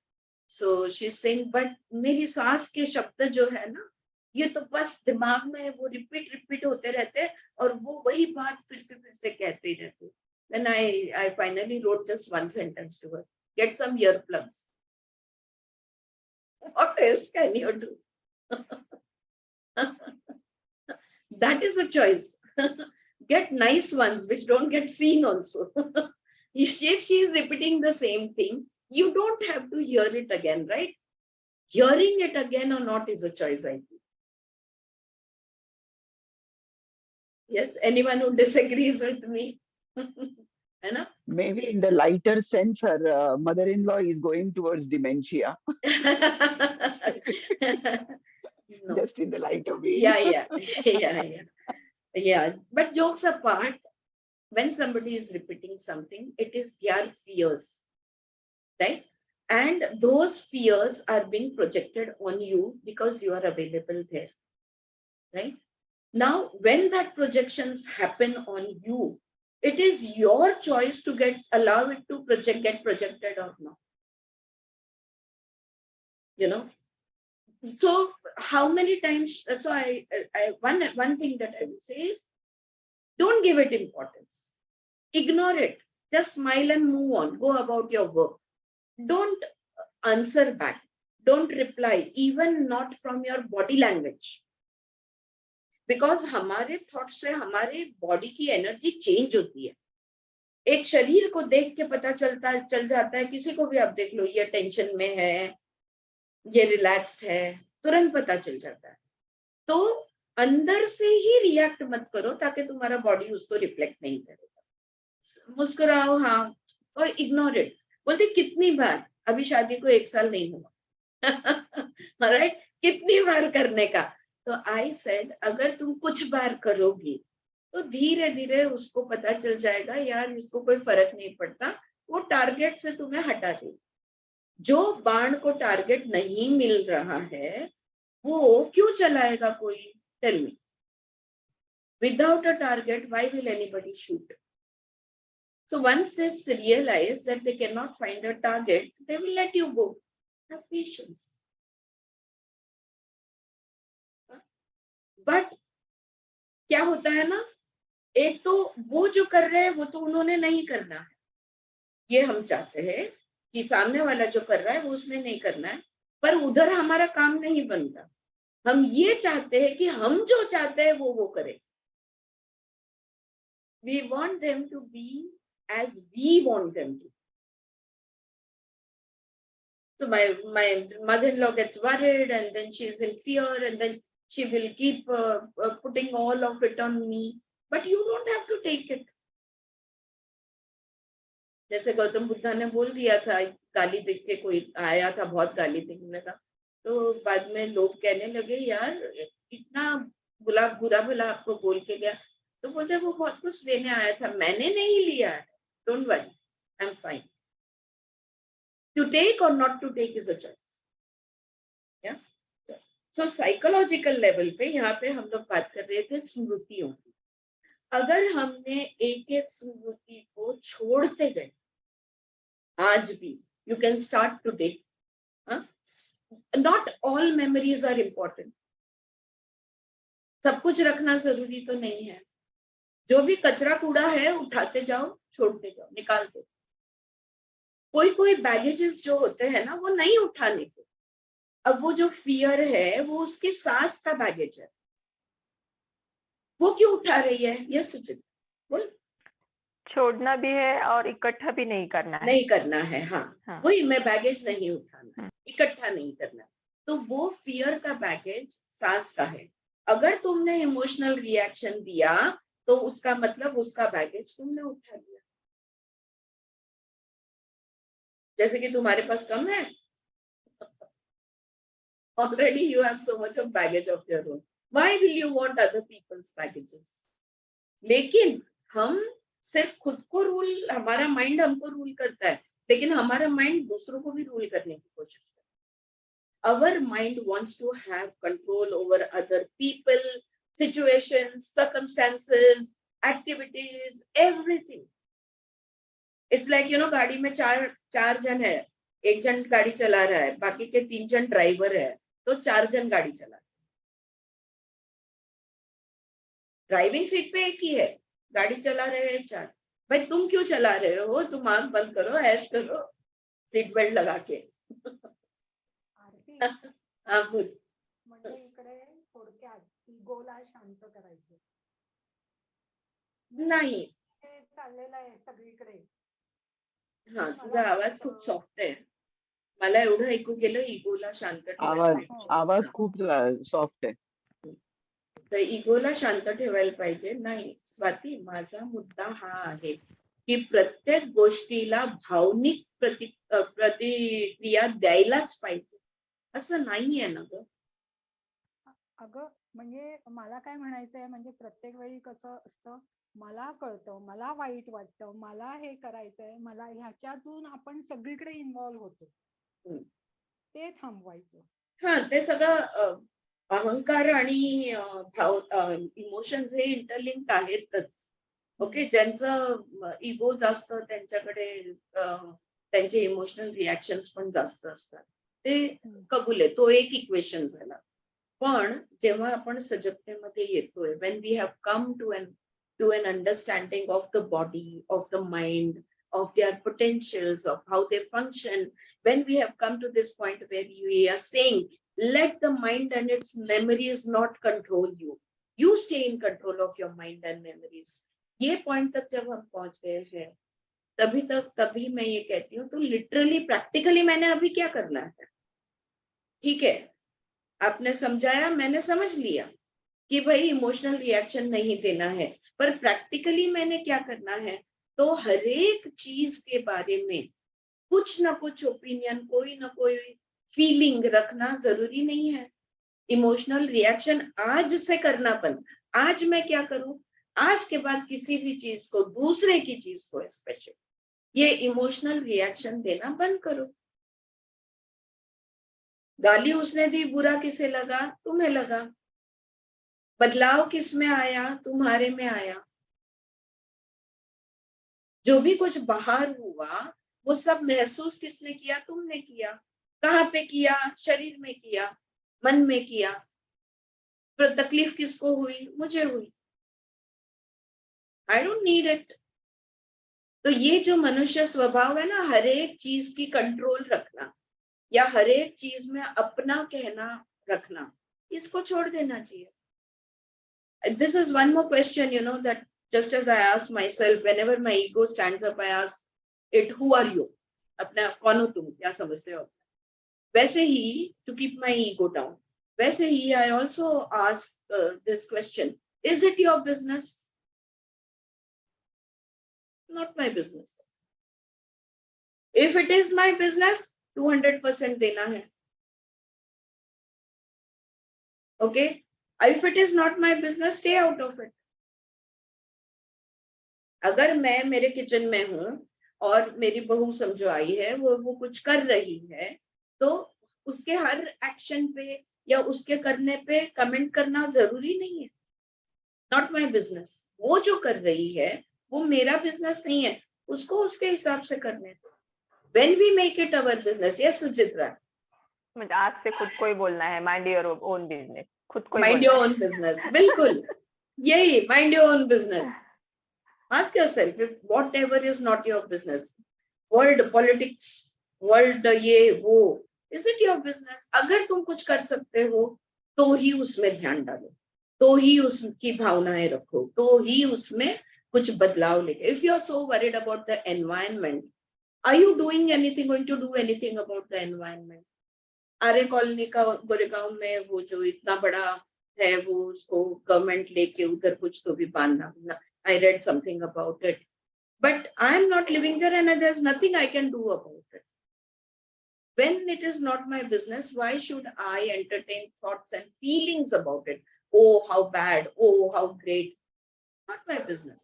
So she's saying but मेरी सास के शब्द जो है ना, ये तो बस दिमाग में वो रिपीट होते रहते हैं और वो वही बात फिर से कहते रहते। Then I finally wrote just one sentence to her: get some earplugs. What else can you do? That is a choice. Get nice ones which don't get seen also. If she is repeating the same thing, you don't have to hear it again, right? Hearing it again or not is a choice, I think. Yes, anyone who disagrees with me? Maybe in the lighter sense, her mother-in-law is going towards dementia. No. Just in the lighter way. Yeah. But jokes apart, when somebody is repeating something, it is their fears, right? And those fears are being projected on you because you are available there, right? Now, when that projections happen on you, it is your choice to allow it to get projected or not. You know, so how many times? So one thing that I will say is, don't give it importance. Ignore it. Just smile and move on. Go about your work. Don't answer back. Don't reply, even not from your body language. Because हमारे thought से हमारे body की energy change होती है। एक शरीर को देख के पता चल जाता है, किसी को भी आप देख लो, ये टेंशन में है, ये रिलैक्स्ड है, तुरंत पता चल जाता है। तो अंदर से ही रिएक्ट मत करो ताकि तुम्हारा बॉडी उसको रिफ्लेक्ट नहीं करेगा। मुस्कुराओ, हाँ, और इग्नोर इट। बोलते कितनी बार, अभी शादी को 1 साल नहीं हुआ। राइट, कितनी बार करने का? तो आई सेड अगर तुम कुछ बार करोगी तो धीरे धीरे उसको पता चल जाएगा यार इसको कोई फर्क नहीं पड़ता, वो टारगेट से तुम्हें हटा देगी। जो बाण को टारगेट नहीं मिल रहा है वो क्यों चलाएगा कोई? Tell me, without a target why will anybody shoot? So once they realize that they cannot find a target, they will let you go. Have patience. But क्या होता है ना, एक तो वो जो कर रहे हैं वो तो उन्होंने नहीं करना है, ये हम चाहते हैं कि सामने वाला जो कर रहा है वो उसने नहीं करना है, पर उधर हमारा काम नहीं बनता। हम ये चाहते हैं कि हम जो चाहते हैं वो करें। We want them to be as we want them to. So my mother-in-law gets worried and then she's in fear and then she will keep putting all of it on me, but you don't have to take it. जैसे गौतम बुद्धा ने बोल दिया था, गाली देख के कोई आया था, बहुत गाली देने लगा, तो बाद में लोग कहने लगे यार इतना बुरा भला आपको बोल के गया, तो बोलते वो बहुत कुछ देने आया था, मैंने नहीं लिया है, don't worry, I am fine. To take और not to take is a choice. So psychological level पे यहाँ पे हम लोग बात कर रहे थे स्मृतियों की। अगर हमने एक एक स्मृति को छोड़ते गए आज भी, you can start today, not all memories are important, सब कुछ रखना जरूरी तो नहीं है। जो भी कचरा कूड़ा है उठाते जाओ, छोड़ते जाओ, निकालते। कोई कोई बैगेजेस जो होते हैं ना वो नहीं उठाने को। अब वो जो फियर है वो उसके सास का बैगेज है, वो क्यों उठा रही है? ये सुचित बोल। छोड़ना भी है और इकट्ठा भी नहीं करना है। नहीं करना है, हाँ, हाँ। वही मैं बैगेज नहीं उठाना है, इकट्ठा नहीं करना। तो वो फियर का बैगेज सास का है। अगर तुमने इमोशनल रिएक्शन दिया तो उसका मतलब उसका बैगेज तुमने उठा लिया। जैसे कि तुम्हारे पास कम है, already you have so much of baggage of your own. Why will you want other people's baggages? लेकिन हम सिर्फ खुद को रूल, हमारा माइंड हमको रूल करता है, लेकिन हमारा माइंड दूसरों को भी रूल करने की कोशिश करता है। Our mind wants to have control over other people, situations, circumstances, activities, everything. It's like गाड़ी में चार जन है, एक जन गाड़ी चला रहा है, बाकी के 3 जन ड्राइवर है, तो 4 जन गाड़ी चला रहे हैं। ड्राइविंग सीट पे एक ही है, गाड़ी चला रहे हैं 4। भाई तुम क्यों चला रहे हो? तुम आंख बंद करो, ऐश करो, सीट बेल्ट लगा के। आरती हाँ बोल। म्हणजे इकडे थोडक्यात इगोला शांत करायचं नाही, हे चाललेलं आहे सगळीकडे. हा तुझा आवाज खूप सॉफ्ट आहे, मला एवढं ऐकू गेलं इगोला शांत ठेवायला आवाज पाहिजे. आवाज खूप सॉफ्ट आहे. तर इगोला शांत ठेवायला पाहिजे. नाही स्वाती, माझा मुद्दा हा आहे की प्रत्येक गोष्टीला भावनिक प्रतिक्रिया द्यायलाच पाहिजे असं नाहीये ना ग. अगं म्हणजे मला काय म्हणायचंय, म्हणजे प्रत्येक वेळी कसं असतं, मला कळतं, मला वाईट वाटतं, मला हे करायचंय, मला ह्याच्यातून आपण सगळीकडे इन्व्हॉल्व्ह होतो. हम्म. ते थांबवायचं. हा ते सगळं अहंकार आणि भाव इमोशन्स हे इंटरलिंक्ड आहेतच. ओके, ज्यांचं इगो जास्त त्यांच्याकडे त्यांचे इमोशनल रिॲक्शन्स पण जास्त असतात, ते कबूल आहे, तो एक इक्वेशन झाला. पण जेव्हा आपण सजगतेमध्ये येतोय, when we have come to an understanding of the body, of the mind, of their potentials, of how they function, when we have come to this point where we are saying, let the mind and its memories not control you. You stay in control of your mind and memories. ये point तक जब हम पहुंच गए हैं, तभी मैं ये कहती हूँ, तो लिटरली प्रैक्टिकली मैंने अभी क्या करना है? ठीक है, आपने समझाया, मैंने समझ लिया कि भाई इमोशनल रिएक्शन नहीं देना है, पर प्रैक्टिकली मैंने क्या करना है? तो हर एक चीज के बारे में कुछ ना कुछ ओपिनियन, कोई ना कोई फीलिंग रखना जरूरी नहीं है। इमोशनल रिएक्शन आज से करना बंद। आज मैं क्या करूं? आज के बाद किसी भी चीज को, दूसरे की चीज को स्पेशल, ये इमोशनल रिएक्शन देना बंद करो। गाली उसने दी, बुरा किसे लगा? तुम्हें लगा। बदलाव किस में आया? तुम्हारे में आया। जो भी कुछ बाहर हुआ वो सब महसूस किसने किया? तुमने किया। कहाँ पे किया? शरीर में किया, मन में किया। पर तकलीफ किसको हुई? मुझे हुई। I don't need it. तो ये जो मनुष्य स्वभाव है ना, हर एक चीज की कंट्रोल रखना या हर एक चीज में अपना कहना रखना, इसको छोड़ देना चाहिए। This is one more question, that just as I ask myself, whenever my ego stands up, I ask it, who are you? अपना कौन हो तुम? क्या समझते हो? वैसे ही, to keep my ego down, वैसे ही I also ask this question, is it your business? Not my business. If it is my business, 200% देना है. Okay? If it is not my business, stay out of it. अगर मैं मेरे kitchen में हूं और मेरी बहू समझो आई है, वो कुछ कर रही है, तो उसके हर एक्शन पे या उसके करने पे कमेंट करना जरूरी नहीं है। Not my business. वो जो कर रही है वो मेरा बिजनेस नहीं है, उसको उसके हिसाब से करने दो। When we make it our business, yes Suchitra, म्हणजे आज से खुद को ही बोलना है, माइंड योर ओन बिजनेस, खुद को ही माइंड योर ओन बिजनेस, बिल्कुल यही, mind your own business. Ask yourself, if whatever is not your business, world politics, world ये वो, is it your business? अगर तुम कुछ कर सकते हो तो ही उसमें ध्यान डालो, तो ही उसकी भावनाएं रखो, तो ही उसमें कुछ बदलाव लेके. If you are so worried about the environment, are you doing anything, going to do anything about the environment? Arya colony का गोरेगांव में वो जो इतना बड़ा है, वो उसको गवर्नमेंट लेके उधर कुछ तो भी बांधना. I read something about it, but I am not living there and there's nothing I can do about it. When it is not my business, why should I entertain thoughts and feelings about it? Oh, how bad. Oh, how great. Not my business.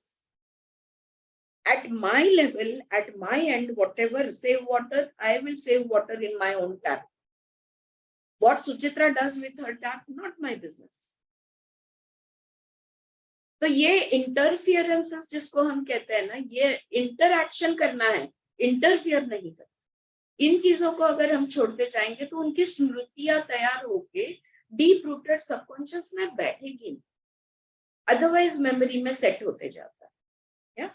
At my level, at my end, whatever, save water, I will save water in my own tap. What Suchitra does with her tap, not my business. तो ये इंटरफियरेंसेस जिसको हम कहते हैं ना, ये interaction करना है, इंटरफियर नहीं करना. इन चीजों को अगर हम छोड़ते जाएंगे तो उनकी स्मृतियां तैयार होके डीप रूटेड सबकॉन्शियस में बैठेगी, अदरवाइज मेमोरी में सेट होते जाता है. या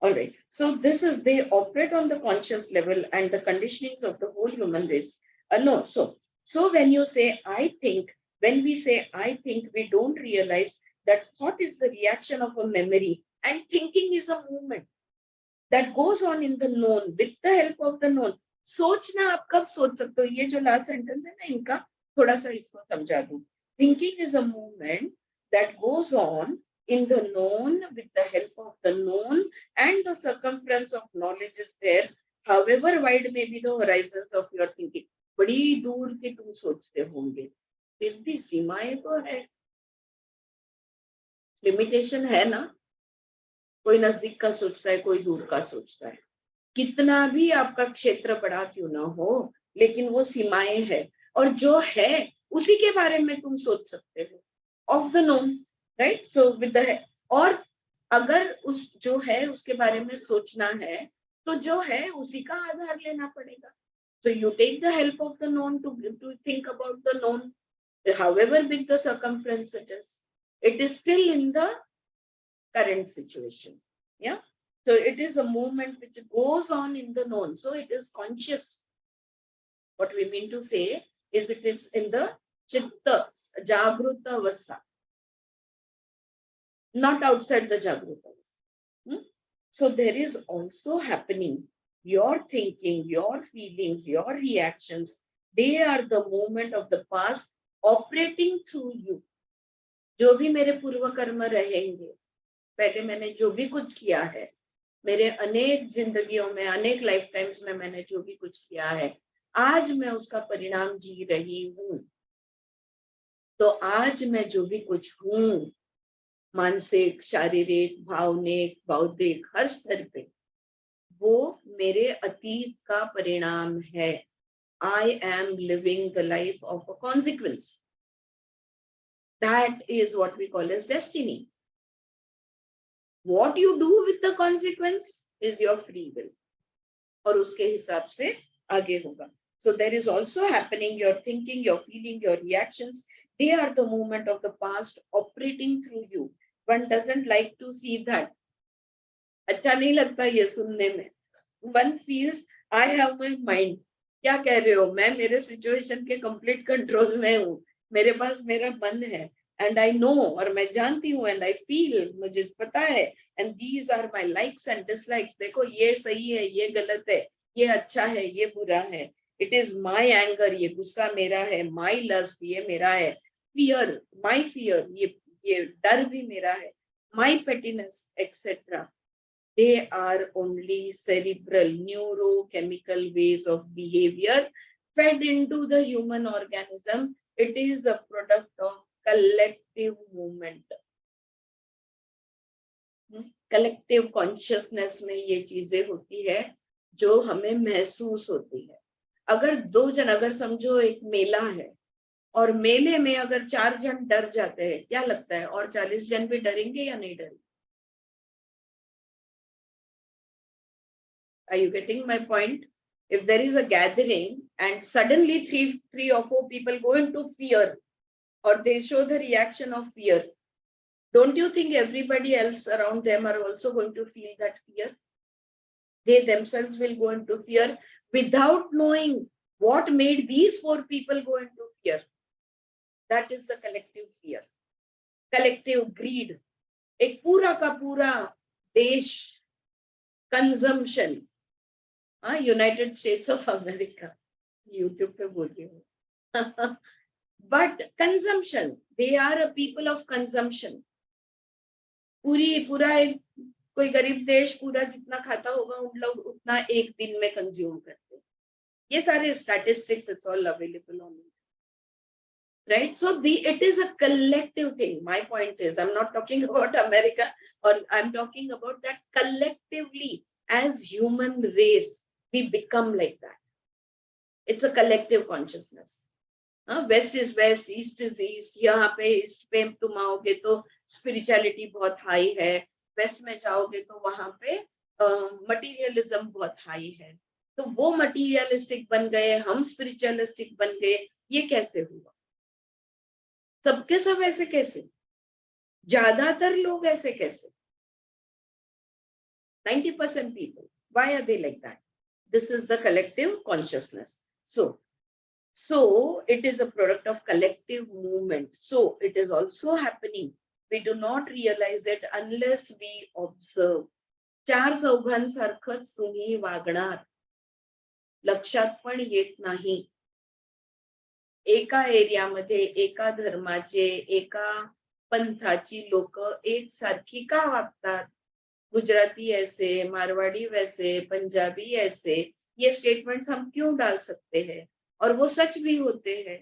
alright, so this is, they operate on the conscious level and the conditionings of the whole human race. No, so when you say I think, when we say I think, we don't realize that thought is the reaction of a memory and thinking is a movement that goes on in the known with the help of the known. सोचना आप कब सोच सकते हो? ये जो last sentence है ना, इनका थोड़ा सा इसको समझा दूं. Thinking is a movement that goes on in the known with the help of the known, and the circumference of knowledge is there, however wide may be the horizons of your thinking. बड़ी दूर के तुम सोचते होंगे, फिर भी सीमाएं तो है, लिमिटेशन है ना. कोई नजदीक का सोचता है, कोई दूर का सोचता है. कितना भी आपका क्षेत्र बड़ा क्यों ना हो, लेकिन वो सीमाएं है, और जो है उसी के बारे में तुम सोच सकते हो, of the known, right. So with the, और अगर उस जो है उसके बारे में सोचना है तो जो है उसी का आधार लेना पड़ेगा. So you take the help of the known to think about the known, however big the circumference it is still in the current situation. Yeah. So it is a movement which goes on in the known. So it is conscious. What we mean to say is it is in the chitta, jagruta avastha, not outside the jagruta avastha. So there is also happening, your thinking, your feelings, your reactions, they are the movement of the past operating through you. जो भी मेरे पूर्व कर्म रहेंगे, पहले मैंने जो भी कुछ किया है, मेरे अनेक जिंदगियों में, अनेक लाइफ टाइम्स में मैंने जो भी कुछ किया है, आज मैं उसका परिणाम जी रही हूं. तो आज मैं जो भी कुछ हूं, मानसिक, शारीरिक, भावनिक, बौद्धिक, हर स्तर पे, वो मेरे अतीत का परिणाम है. I am living the life of a consequence. That is what we call as destiny. What you do with the consequence is your free will. और उसके हिसाब से आगे होगा. So there is also happening, your thinking, your feeling, your reactions, they are the movement of the past operating through you. One doesn't like to see that. अच्छा नहीं लगता ये सुनने में. One feels I have my mind. क्या कह रहे हो? मैं मेरे सिचुएशन के कंप्लीट कंट्रोल में हूँ, मेरे पास मेरा मन है, एंड आई नो, और मैं जानती हूँ, एंड आई फील, मुझे पता है, and these are my likes and dislikes. देखो ये सही है, ये गलत है, ये अच्छा है, ये बुरा है. इट इज माय एंगर, ये गुस्सा मेरा है. माय लस्ट, ये मेरा है. फियर, माय फियर, ये डर भी मेरा है. My पेटिनेस, etcetera. They are only cerebral neurochemical ways of behavior fed into the human organism. It is a product of collective movement. Collective consciousness में ये चीजें होती है जो हमें महसूस होती है. अगर दो जन, अगर समझो एक मेला है और मेले में अगर 4 जन डर जाते हैं, क्या लगता है और 40 जन भी डरेंगे या नहीं डरेंगे? Are you getting my point? If there is a gathering and suddenly three or four people go into fear, or they show the reaction of fear, Don't you think everybody else around them are also going to feel that fear? They themselves will go into fear without knowing what made these 4 people go into fear. That is the collective fear, collective greed. एक पूरा का पूरा देश consumption, United States of America, YouTube पे बोल रही हूँ, but consumption, they are a people of consumption. पूरा एक कोई गरीब देश पूरा जितना खाता होगा उन लोग उतना एक दिन में कंज्यूम करते. ये सारे statistics, it's all available on, right? So it is a collective thing. My point is, I'm not talking about America, or I'm talking about that collectively as human race we become like that. It's a collective consciousness. West is west, east is east. यहाँ पे east पे तुम आओगे तो spirituality बहुत high है, waste में जाओगे तो वहां पे मटीरियलिज्म बहुत हाई है. तो वो मटीरियलिस्टिक बन गए, हम स्पिरिचुअलिस्टिक बन गए. ये कैसे हुआ? सबके सब ऐसे कैसे? ज्यादातर लोग ऐसे कैसे? 90% people. Why are they like that? This is the collective consciousness. So it is a product of collective movement. So it is also happening. We do not realize it unless we observe. 4 चौघांसारखंच तुम्ही वागणार, लक्षात पण येत नाही. एका एरियामध्ये एका धर्माचे, एका पंथाची लोक एक सारखी का वागतात? गुजराती ऐसे, मारवाड़ी वैसे, पंजाबी ऐसे, ये स्टेटमेंट्स हम क्यों डाल सकते हैं? और वो सच भी होते हैं.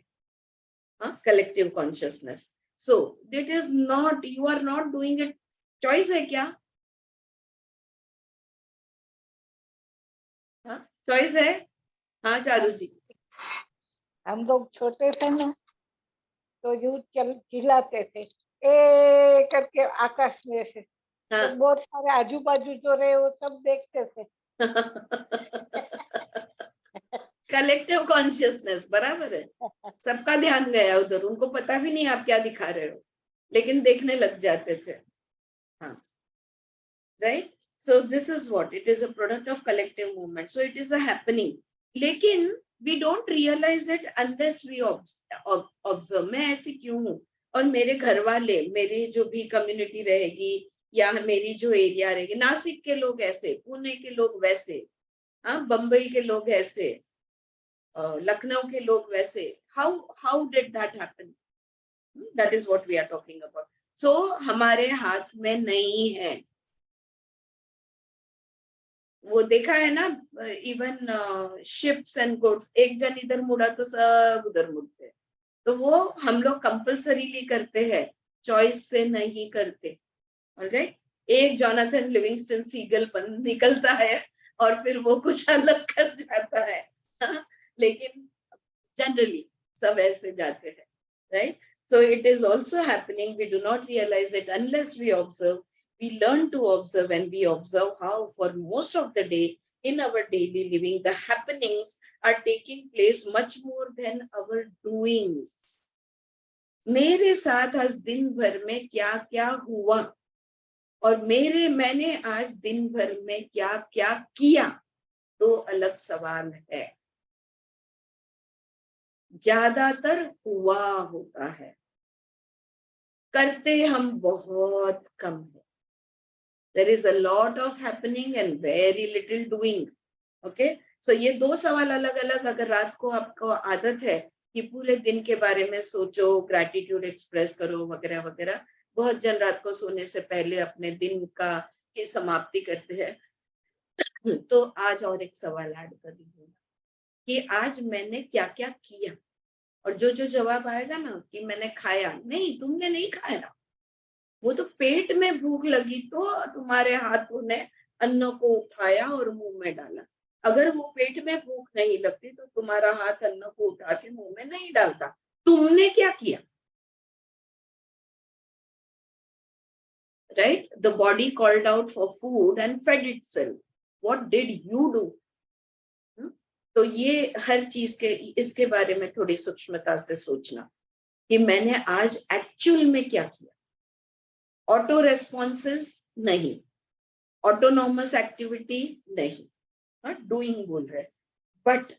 Collective consciousness. So it is not, you are not doing it. Choice है क्या? चॉइस है. हाँ चारू जी. हम लोग छोटे थे ना तो यूं चिल्लाते थे ए करके आकाश में से. तो बहुत सारे आजू बाजू जो रहे वो सब देखते थे. कलेक्टिव कॉन्शियसनेस, बराबर है. सबका ध्यान गया उधर, उनको पता भी नहीं आप क्या दिखा रहे हो, लेकिन देखने लग जाते थे. हाँ, right. So this is what it is, a product of collective movement. So it is a happening. लेकिन we don't realize it unless we observe. मैं ऐसी क्यों हूँ, और मेरे घर वाले, मेरी जो भी कम्युनिटी रहेगी या मेरी जो एरिया रहेगी, नासिक के लोग ऐसे, पुणे के लोग वैसे, बम्बई के लोग ऐसे, लखनऊ के लोग वैसे. How did that happen? That is what we are talking about. So हमारे हाथ में नहीं है. वो देखा है ना, इवन शिप्स एंड गुड्स, एक जन इधर मुड़ा तो सब उधर मुड़ते. तो वो हम लोग कंपल्सरीली करते हैं, चॉइस से नहीं करते. ऑलराइट. एक जोनाथन लिविंगस्टन सीगल निकलता है और फिर वो कुछ अलग कर जाता है. लेकिन जनरली सब ऐसे जाते हैं, right. So it is also happening. We do not realize it unless we observe. We learn to observe, and we observe how for most of the day in our daily living the happenings are taking place much more than our doings. मेरे साथ आज दिन भर में क्या क्या हुआ और मैंने आज दिन भर में क्या क्या किया, दो अलग सवाल है. ज्यादातर हुआ होता है, करते हम बहुत कम है. There is a lot of happening and very little doing. Okay, so ये दो सवाल अलग अलग. अगर रात को आपको आदत है कि पूरे दिन के बारे में सोचो, ग्रैटिट्यूड एक्सप्रेस करो वगैरह वगैरह, बहुत जन रात को सोने से पहले अपने दिन की समाप्ति करते हैं. तो आज और एक सवाल ऐड कर दूंगा कि आज मैंने क्या क्या किया, और जो जवाब आएगा ना कि मैंने खाया, नहीं, तुमने नहीं खाया. वो तो पेट में भूख लगी तो तुम्हारे हाथों ने अन्न को उठाया और मुंह में डाला. अगर वो पेट में भूख नहीं लगती तो तुम्हारा हाथ अन्न को उठा के मुंह में नहीं डालता. तुमने क्या किया? Right? The body called out for food and fed itself. What did you do? तो ये हर चीज के इसके बारे में थोड़ी सूक्ष्मता से सोचना कि मैंने आज एक्चुअल में क्या किया. ऑटो रेस्पॉन्सेस नहीं, ऑटोनॉमस एक्टिविटी नहीं, डूइंग बोल रहे, but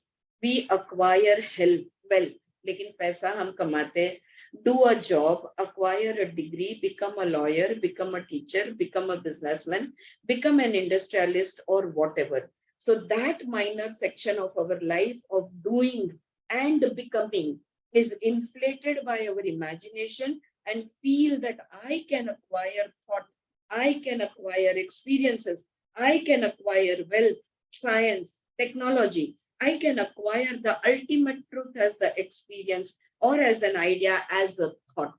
we acquire help wealth, लेकिन पैसा हम कमाते हैं, do a job, acquire a degree, become a lawyer, become a teacher, become a businessman, become an industrialist or whatever. So that minor section of our life of doing and becoming is inflated by our imagination and feel that I can acquire thought, I can acquire experiences, I can acquire wealth, science, technology, I can acquire the ultimate truth as the experience और as an idea as a thought.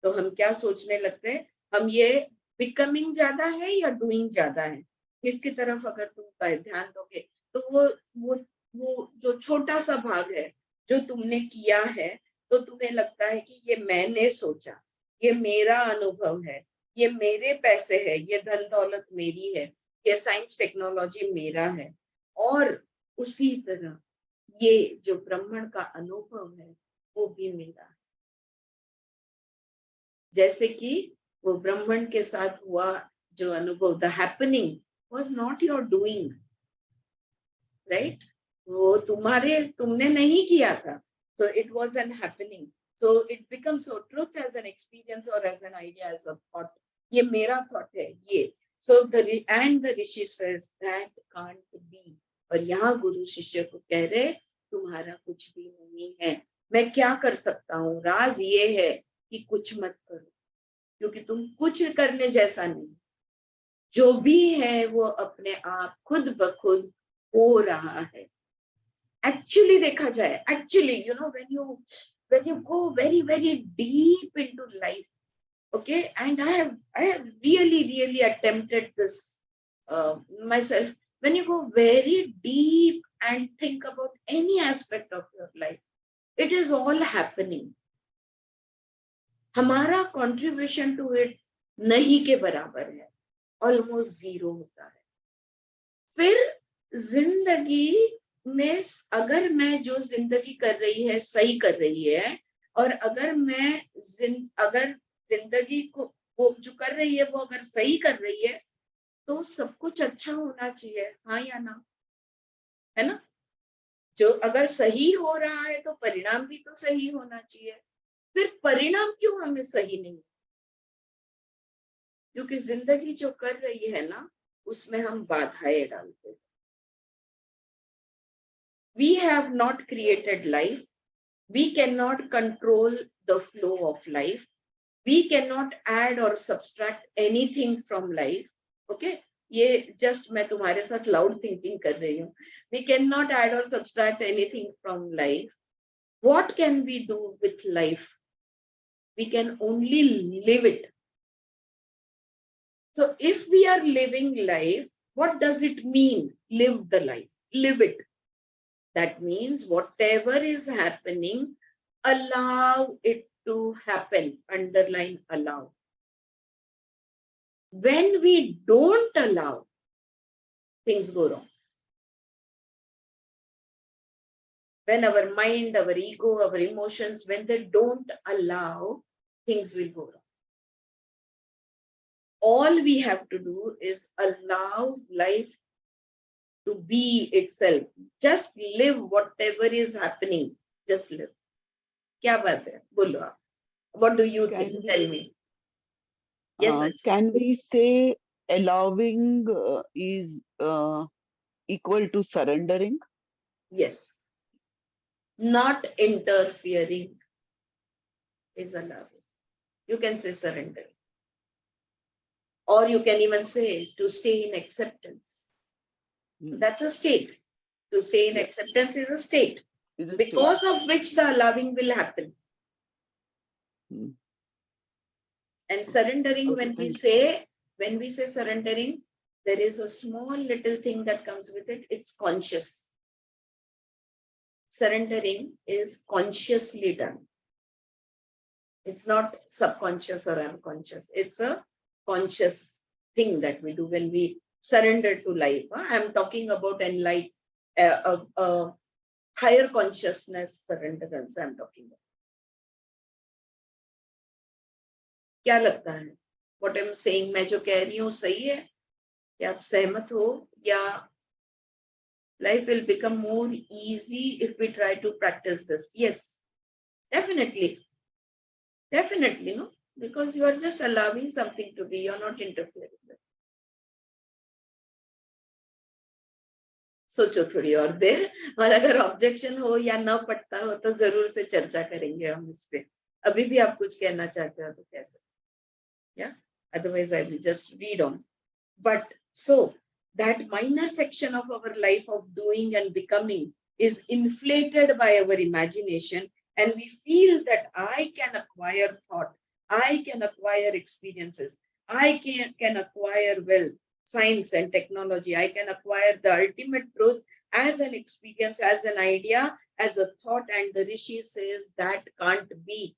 तो हम क्या सोचने लगते हैं, हम ये becoming ज्यादा है या डूइंग ज्यादा है, इसकी तरफ अगर तुम ध्यान दोगे तो वो जो छोटा सा भाग है जो तुमने किया है, तो तुम्हें लगता है कि ये मैंने सोचा, ये मेरा अनुभव है, ये मेरे पैसे है, ये धन दौलत मेरी है, ये साइंस टेक्नोलॉजी मेरा है। और उसी तरह ये जो ब्रह्मण का अनुभव है वो भी मेरा है। जैसे कि वो ब्रह्मण के साथ हुआ जो अनुभव, the happening was not your doing, right, वो तुमने नहीं किया था, so it was an happening, so it becomes so truth as an experience और as an idea, as a thought, ये मेरा थॉट है ये। So the rishi says that can't be, और यहाँ गुरु शिष्य को कह रहे तुम्हारा कुछ भी नहीं है, मैं क्या कर सकता हूँ, राज ये है कि कुछ मत करो, क्योंकि तुम कुछ करने जैसा नहीं, जो भी है वो अपने आप खुद ब खुद हो रहा है। एक्चुअली देखा जाए, actually you know when you go very very deep into life, okay, and I have really attempted this myself, when you go very deep and think about any aspect of your life, it is all happening, हमारा contribution to it नहीं के बराबर है, almost zero होता है। फिर जिंदगी में अगर मैं जो जिंदगी कर रही है सही कर रही है, और अगर जिंदगी को वो जो कर रही है वो अगर सही कर रही है, तो सब कुछ अच्छा होना चाहिए, हाँ या ना, है ना। जो अगर सही हो रहा है तो परिणाम भी तो सही होना चाहिए। फिर परिणाम क्यों हमें सही नहीं, क्योंकि जिंदगी जो कर रही है ना उसमें हम बाधाएं डालते हैं। We have not created life, we cannot control the flow of life, we cannot add or subtract anything from life, okay, ये जस्ट मैं तुम्हारे साथ लाउड थिंकिंग कर रही हूँ। We cannot add or subtract anything from life. What can we do with life? We can only live it. So if we are living life, what does it mean? Live the life, live it. That means whatever is happening, allow it to happen. Underline allow. When we don't allow, things go wrong. When our mind, our ego, our emotions, when they don't allow, things will go wrong. All we have to do is allow life to be itself. Just live whatever is happening. Just live. क्या बात है, बोलो आप. What do you think? Tell me. Yes. Can we say allowing is equal to surrendering? Yes. Not interfering is allowing. You can say surrendering. Or you can even say to stay in acceptance. So that's a state. To stay in acceptance is a state, because of which the allowing will happen. And surrendering, Okay, when we say surrendering, there is a small little thing that comes with it. It's conscious. Surrendering is consciously done. It's not subconscious or unconscious. It's a conscious thing that we do when we surrender to life. I'm talking about higher consciousness surrenderance I'm talking about. क्या लगता है? What I am saying, मैं जो कह रही हूँ सही है? क्या आप सहमत हो? या life will become more easy if we try to practice this? Yes, definitely. Definitely, no? Because you are just allowing something to be, you're not interfering with. सोचो थोड़ी और देर, और अगर ऑब्जेक्शन हो या ना पटता हो तो जरूर से चर्चा करेंगे हम इस पे। अभी भी आप कुछ कहना चाहते हो तो कह सकते, या otherwise I will just read on. But so that minor section of our life of doing and becoming is inflated by our imagination, and we feel that I can acquire thought, I can acquire experiences, I can acquire wealth, science and technology, I can acquire the ultimate truth as an experience, as an idea, as a thought, and the Rishi says that can't be.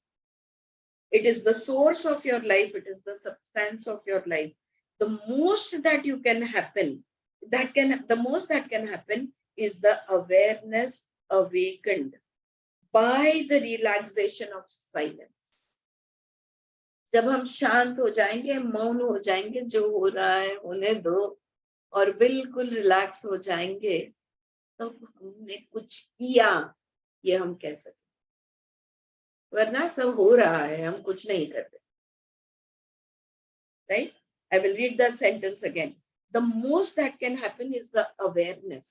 It is the source of your life, it is the substance of your life. The most that you can happen, the most that can happen is the awareness awakened by the relaxation of silence. जब हम शांत हो जाएंगे, मौन हो जाएंगे, जो हो रहा है होने दो, और बिल्कुल रिलैक्स हो जाएंगे, तो हमने कुछ किया, ये हम कह सकते, वरना सब हो रहा है, हम कुछ नहीं करते. Right? I will read that sentence again. The most that can happen is the awareness.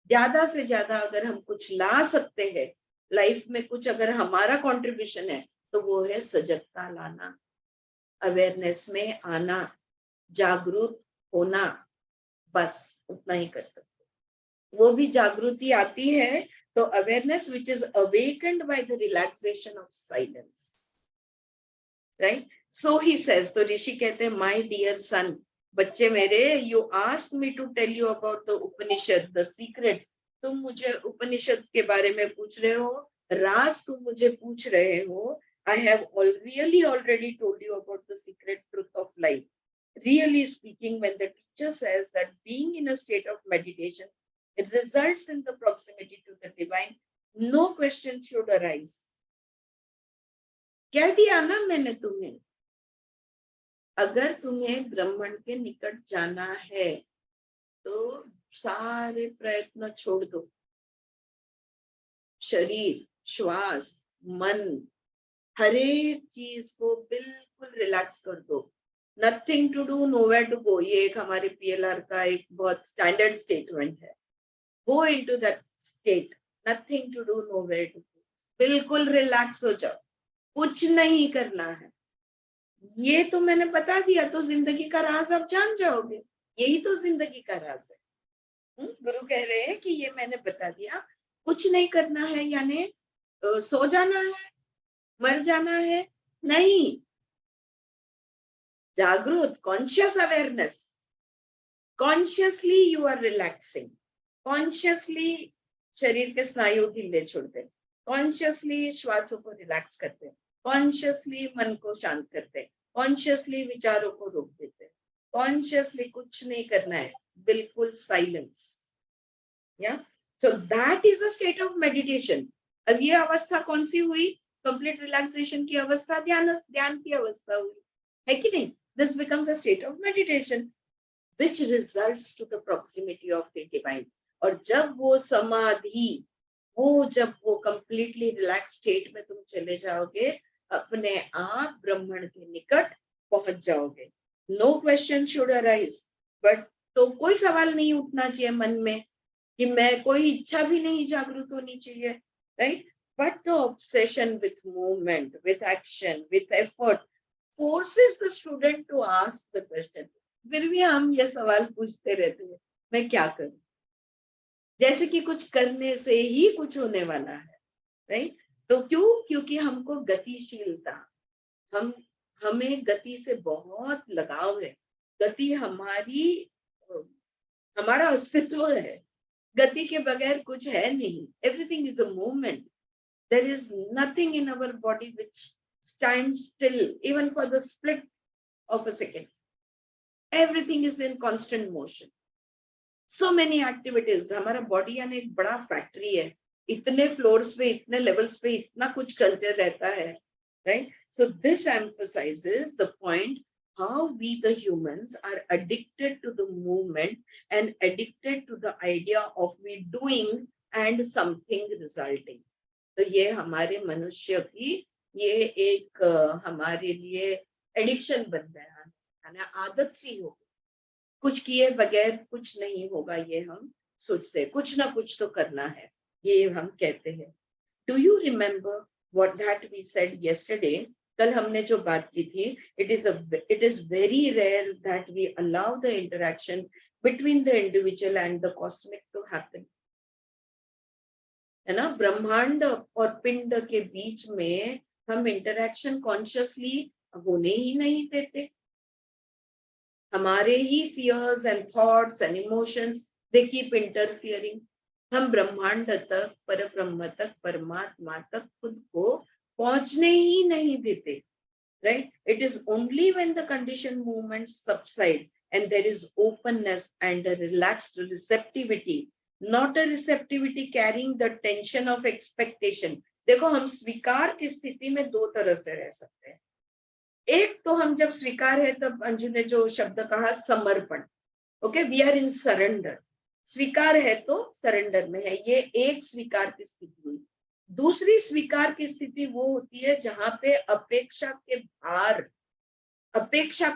ज्यादा से ज्यादा अगर हम कुछ ला सकते हैं लाइफ में, कुछ अगर हमारा कंट्रीब्यूशन है, तो वो है सजगता लाना, अवेयरनेस में आना, जागरूक होना, बस उतना ही कर सकते. वो भी जागृति आती है तो awareness which is awakened by the relaxation of silence. Right? So he says, तो ऋषि कहते हैं, my dear son, बच्चे मेरे, you asked me to tell you about the Upanishad, the secret. तुम मुझे उपनिषद के बारे में पूछ रहे हो, राज तुम मुझे पूछ रहे हो. I have really already told you about the secret truth of life. Really speaking, when the teacher says that being in a state of meditation, it results in the proximity to the divine, no question should arise. कह दिया ना मैंने तुम्हें, अगर तुम्हें ब्रह्मण के निकट जाना है तो सारे प्रयत्न छोड़ दो. शरीर, श्वास, मन, हर एक चीज को बिल्कुल रिलैक्स कर दो. Nothing to do, nowhere to go, ये एक हमारे पीएलआर का एक बहुत स्टैंडर्ड स्टेटमेंट है. Go into that state, nothing to do, nowhere to go. बिल्कुल रिलैक्स हो जाओ, कुछ नहीं करना है. ये तो मैंने बता दिया तो जिंदगी का राज आप जान जाओगे. यही तो जिंदगी का राज है. गुरु कह रहे हैं कि ये मैंने बता दिया, कुछ नहीं करना है यानी सो जाना है, मर जाना है, नहीं. जागृत, conscious awareness, consciously you are relaxing, consciously शरीर के स्नायु ढीले छोड़ते, कॉन्शियसली श्वासों को रिलैक्स करते, कॉन्शियसली मन को शांत करते, कॉन्शियसली विचारों को रोक देते, कॉन्शियसली कुछ नहीं करना है, बिल्कुल साइलेंस. या सो that is a state of meditation. अब ये अवस्था कौन सी हुई? कंप्लीट रिलैक्सेशन की अवस्था, ध्यान की अवस्था हुई, है कि नहीं? This becomes a state of meditation which results to the proximity of the divine. और जब वो समाधि, जब वो completely relaxed state में तुम चले जाओगे, अपने आप ब्रह्मण के निकट पहुंच जाओगे. No question should arise. But तो कोई सवाल नहीं उठना चाहिए मन में कि मैं, कोई इच्छा भी नहीं जागृत होनी चाहिए, right? But the obsession with movement, with action, with effort forces the student to ask the question. फिर भी हम ये सवाल पूछते रहते हैं, मैं क्या करूं? जैसे कि कुछ करने से ही कुछ होने वाला है, राइट? तो क्यों? क्योंकि हमको गतिशीलता, हमें गति से बहुत लगाव है. गति हमारा अस्तित्व है. गति के बगैर कुछ है नहीं. Everything is a movement. There is nothing in our body which stands still even for the split of a second. Everything is in constant motion. So many activities. हमारा बॉडी यानी एक बड़ा फैक्ट्री है. इतने फ्लोर्स पे, इतने levels पे इतना कुछ करते रहता है, right? So this emphasizes the point how we the humans are addicted to the movement and addicted to the idea of we doing and something resulting. तो ये हमारे मनुष्य की ये एक हमारे लिए एडिक्शन बन गया है ना, आदत सी हो, कुछ किए बगैर कुछ नहीं होगा, ये हम सोचते हैं, कुछ ना कुछ तो करना है, ये हम कहते हैं. Do you remember what that we said yesterday? कल हमने जो बात की थी, it is very rare that we allow the interaction between the individual and the cosmic to happen, है ना. ब्रह्मांड और पिंड के बीच में हम इंटरेक्शन कॉन्शियसली होने ही नहीं देते. हमारे ही fears and thoughts and emotions they keep interfering. हम ब्रह्मांड तक, पर ब्रह्म तक, परमात्मा तक खुद को पहुंचने ही नहीं देते. Right? It is only when the conditioned movements subside and there is openness and a relaxed receptivity, not a receptivity carrying the tension of expectation. देखो, हम स्वीकार की स्थिति में दो तरह से रह सकते हैं. एक तो हम जब स्वीकार है, तब अंजू ने जो शब्द कहा समर्पण, okay, we are in surrender. स्वीकार है तो सरेंडर में है, ये एक स्वीकार की स्थिति हुई. दूसरी स्वीकार की स्थिति वो होती है जहां पे अपेक्षा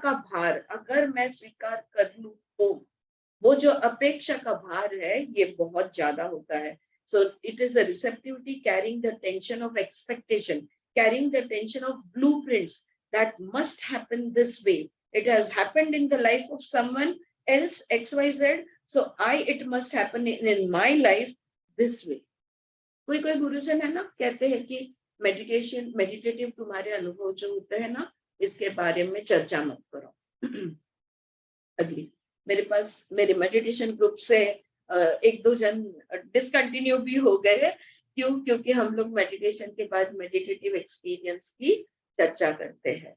का भार अगर मैं स्वीकार कर लूं तो वो जो अपेक्षा का भार है ये बहुत ज्यादा होता है. सो it is a receptivity carrying the tension of expectation, carrying the tension of blueprints that must happen this way. It has happened in the life of someone else XYZ, so it must happen in my life this way. कोई कोई गुरुजन है ना, कहते हैं कि meditative तुम्हारे अनुभव जो होते हैं ना, इसके बारे में चर्चा मत करो. अगली मेरे पास मेरे मेडिटेशन ग्रुप से एक दो जन डिसकंटिन्यू भी हो गए हैं. क्यों? क्योंकि हम लोग मेडिटेशन के बाद मेडिटेटिव एक्सपीरियंस की चर्चा करते हैं.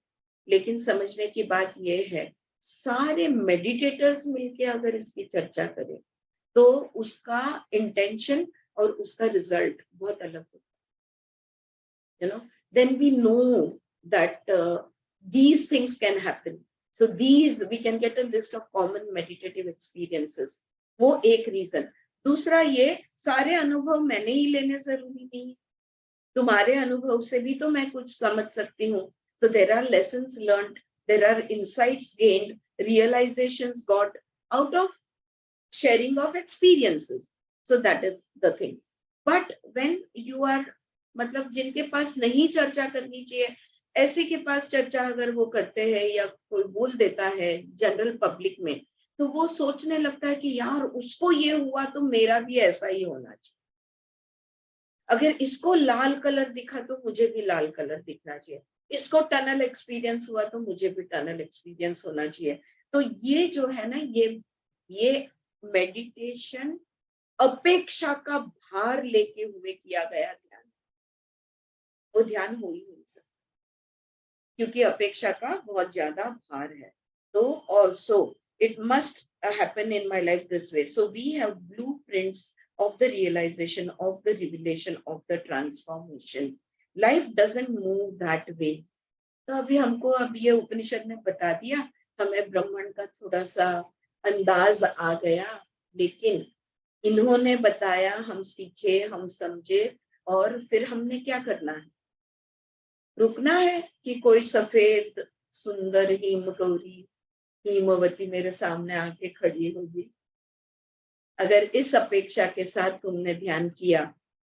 लेकिन समझने की बात यह है, सारे मेडिटेटर्स मिलके अगर इसकी चर्चा करें तो उसका इंटेंशन और उसका रिजल्ट बहुत अलग होता है. You know, then we know that these things can happen. So these we can get a list of common meditative experiences. वो एक रीजन. दूसरा, ये सारे अनुभव मैंने ही लेने जरूरी नहीं, तुम्हारे अनुभव से भी तो मैं कुछ समझ सकती हूँ. So there are lessons learned, there are insights gained, realizations got out of sharing of experiences. So that is the thing. But when you are, मतलब जिनके पास नहीं चर्चा करनी चाहिए, ऐसे के पास चर्चा अगर वो करते हैं या कोई बोल देता है जनरल पब्लिक में, तो वो सोचने लगता है कि यार उसको ये हुआ तो मेरा भी ऐसा ही होना चाहिए. अगर इसको लाल कलर दिखा तो मुझे भी लाल कलर दिखना चाहिए. इसको टनल एक्सपीरियंस हुआ तो मुझे भी टनल एक्सपीरियंस होना चाहिए. तो ये जो है ना, ये मेडिटेशन अपेक्षा का भार लेके हुए किया गया ध्यान, वो ध्यान हो ही नहीं सकता क्योंकि अपेक्षा का बहुत ज्यादा भार है. तो also it must happen in my life this way. So we have blueprints of the realization, of the revelation, of the transformation. Life doesn't move that way. तो अभी हमको अब ये उपनिषद ने बता दिया, हमें ब्रह्मांड का थोड़ा सा अंदाज आ गया, लेकिन इन्होंने बताया, हम सीखे, हम समझे, और फिर हमने क्या करना है? रुकना है कि कोई सफेद सुंदर हिमगौरी हिमवती मेरे सामने आके खड़ी होगी. अगर इस अपेक्षा के साथ तुमने ध्यान किया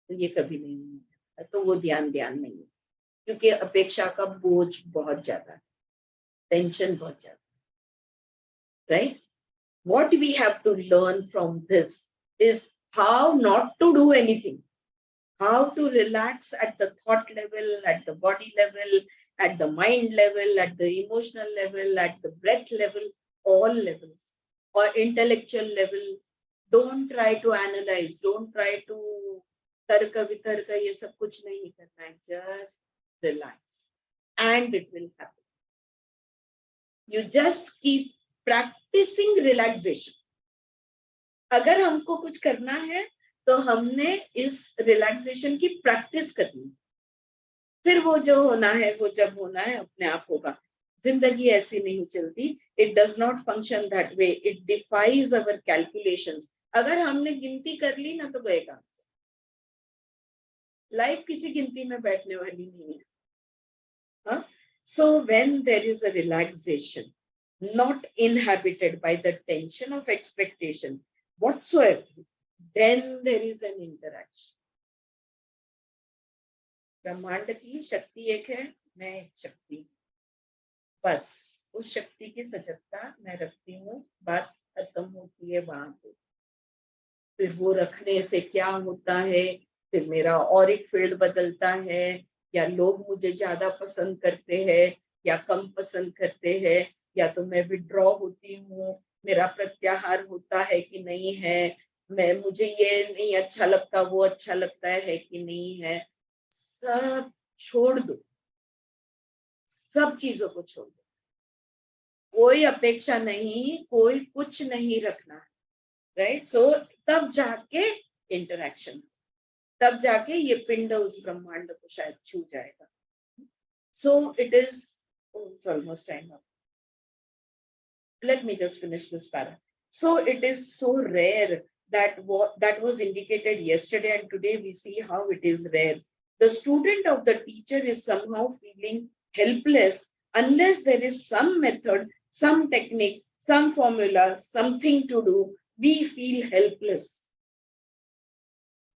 तो ये कभी नहीं होगा, तो वो ध्यान नहीं है, क्योंकि अपेक्षा का बोझ बहुत ज्यादा है, टेंशन बहुत ज्यादा. Right? What we have to learn from this is how not to do anything, how to relax at the thought level, at the body level, at the mind level, at the emotional level, at the breath level, all levels, or intellectual level. Don't try to analyze, don't try to tarka vitarka, ये सब कुछ नहीं करना है. Just relax and it will happen. You just keep practicing relaxation. अगर हमको कुछ करना है तो हमने इस रिलैक्सेशन की प्रैक्टिस करनी, फिर वो जो होना है, वो जब होना है अपने आप होगा. जिंदगी ऐसी नहीं चलती. It does not function that way. It defies our calculations. अगर हमने गिनती कर ली ना तो गए काम से. लाइफ किसी गिनती में बैठने वाली नहीं है. हाँ? So when there is a relaxation, not inhabited by the tension of expectation whatsoever, then there is an interaction. ब्रह्मांड की शक्ति एक है, मैं एक शक्ति, बस उस शक्ति की सजगता मैं रखती हूँ. बात खत्म होती है वहां पे. फिर वो रखने से क्या होता है, फिर मेरा ऑरिक फील्ड बदलता है, या लोग मुझे ज्यादा पसंद करते हैं या कम पसंद करते हैं, या तो मैं विड्रॉ होती हूँ, मेरा प्रत्याहार होता है कि नहीं है, मुझे ये नहीं अच्छा लगता, वो अच्छा लगता है कि नहीं है. सब छोड़ दो, सब चीजों को छोड़ दो. कोई अपेक्षा नहीं, कोई कुछ नहीं रखना. राइट. सो तब जाके इंटरेक्शन, तब जाके ये पिंड उस ब्रह्मांड को शायद छू जाएगा. सो it is, it's almost time up. Let me just finish this para. So it is so rare that that was indicated yesterday, and today we see how it is rare. The student of the teacher is somehow feeling helpless unless there is some method, some technique, some formula, something to do. We feel helpless.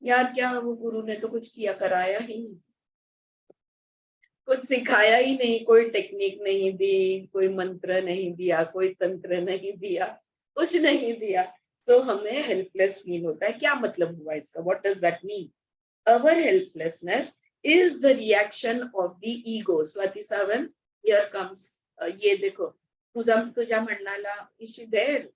यार क्या वो गुरु ने तो कुछ किया कराया ही नहीं, कुछ सिखाया ही नहीं, कोई टेक्निक नहीं दी, कोई मंत्र नहीं दिया, कोई तंत्र नहीं दिया, कुछ नहीं दिया. तो हमें हेल्पलेस फील होता है. क्या मतलब हुआ इसका? What does that mean? Our helplessness is the reaction of the ego. Swati Sawant, here comes. ये देखो, तुझा मंडाला, is she there?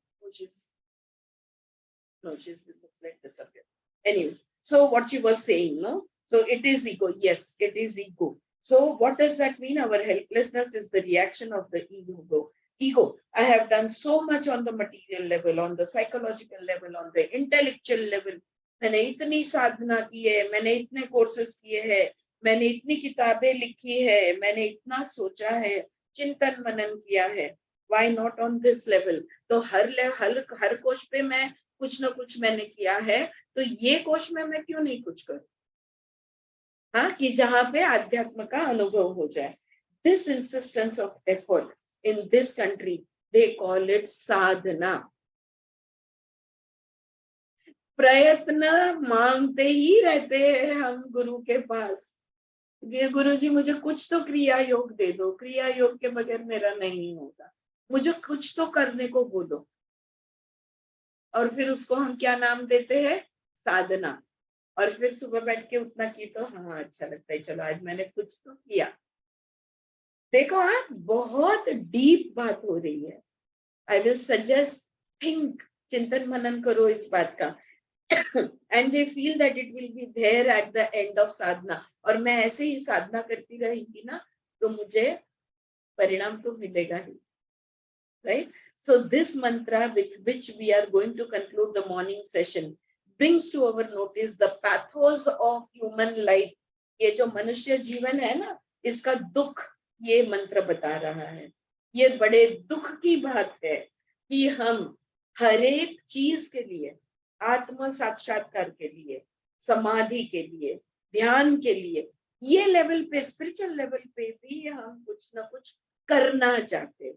No, she looks like disappeared. Anyway, so what she was saying, no? So it is ego. Yes, it is ego. So what does that mean? Our helplessness is the reaction of the ego. Ego. I have done so much on the material level, on the psychological level, on the intellectual level. मैंने इतनी साधना की है, मैंने इतने courses किए हैं, मैंने इतनी किताबें लिखी है, मैंने इतना सोचा है, चिंतन मनन किया है. Why not on this level? तो हर कोश पे मैं कुछ ना कुछ मैंने किया है, तो ये कोश में मैं क्यों नहीं कुछ करूं? हाँ, कि जहां पे आध्यात्म का अनुभव हो जाए. This insistence of effort in this country, they call it sadhana. प्रयत्न मांगते ही रहते हैं हम गुरु के पास. ये गुरु जी मुझे कुछ तो क्रिया योग दे दो, क्रिया योग के बगैर मेरा नहीं होगा, मुझे कुछ तो करने को बोलो. और फिर उसको हम क्या नाम देते हैं? साधना. और फिर सुबह बैठ के उतना की तो हाँ अच्छा लगता है, चलो आज मैंने कुछ तो किया. देखो हाँ, बहुत डीप बात हो रही है. आई विल सजेस्ट, थिंक, चिंतन मनन करो इस बात का. And they feel that it will be there at the end of sadhana. और मैं ऐसे ही साधना करती रहेगी ना तो मुझे परिणाम तो मिलेगा ही. Right. So this mantra with which we are going to conclude the morning session brings to our notice the pathos of human life. ये जो मनुष्य जीवन है ना, इसका दुख ये मंत्र बता रहा है. ये बड़े दुख की बात है कि हम हर एक चीज के लिए, आत्म साक्षात्कार के लिए, समाधि के लिए, ध्यान के लिए, ये लेवल पे, स्पिरिचुअल लेवल पे भी हम कुछ ना कुछ करना चाहते हैं,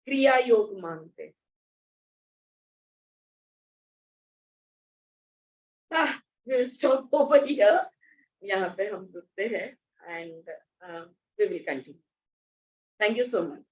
क्रिया योग मांगते. We'll stop over here. यहाँ पे हम रुकते हैं and we will continue. Thank you so much.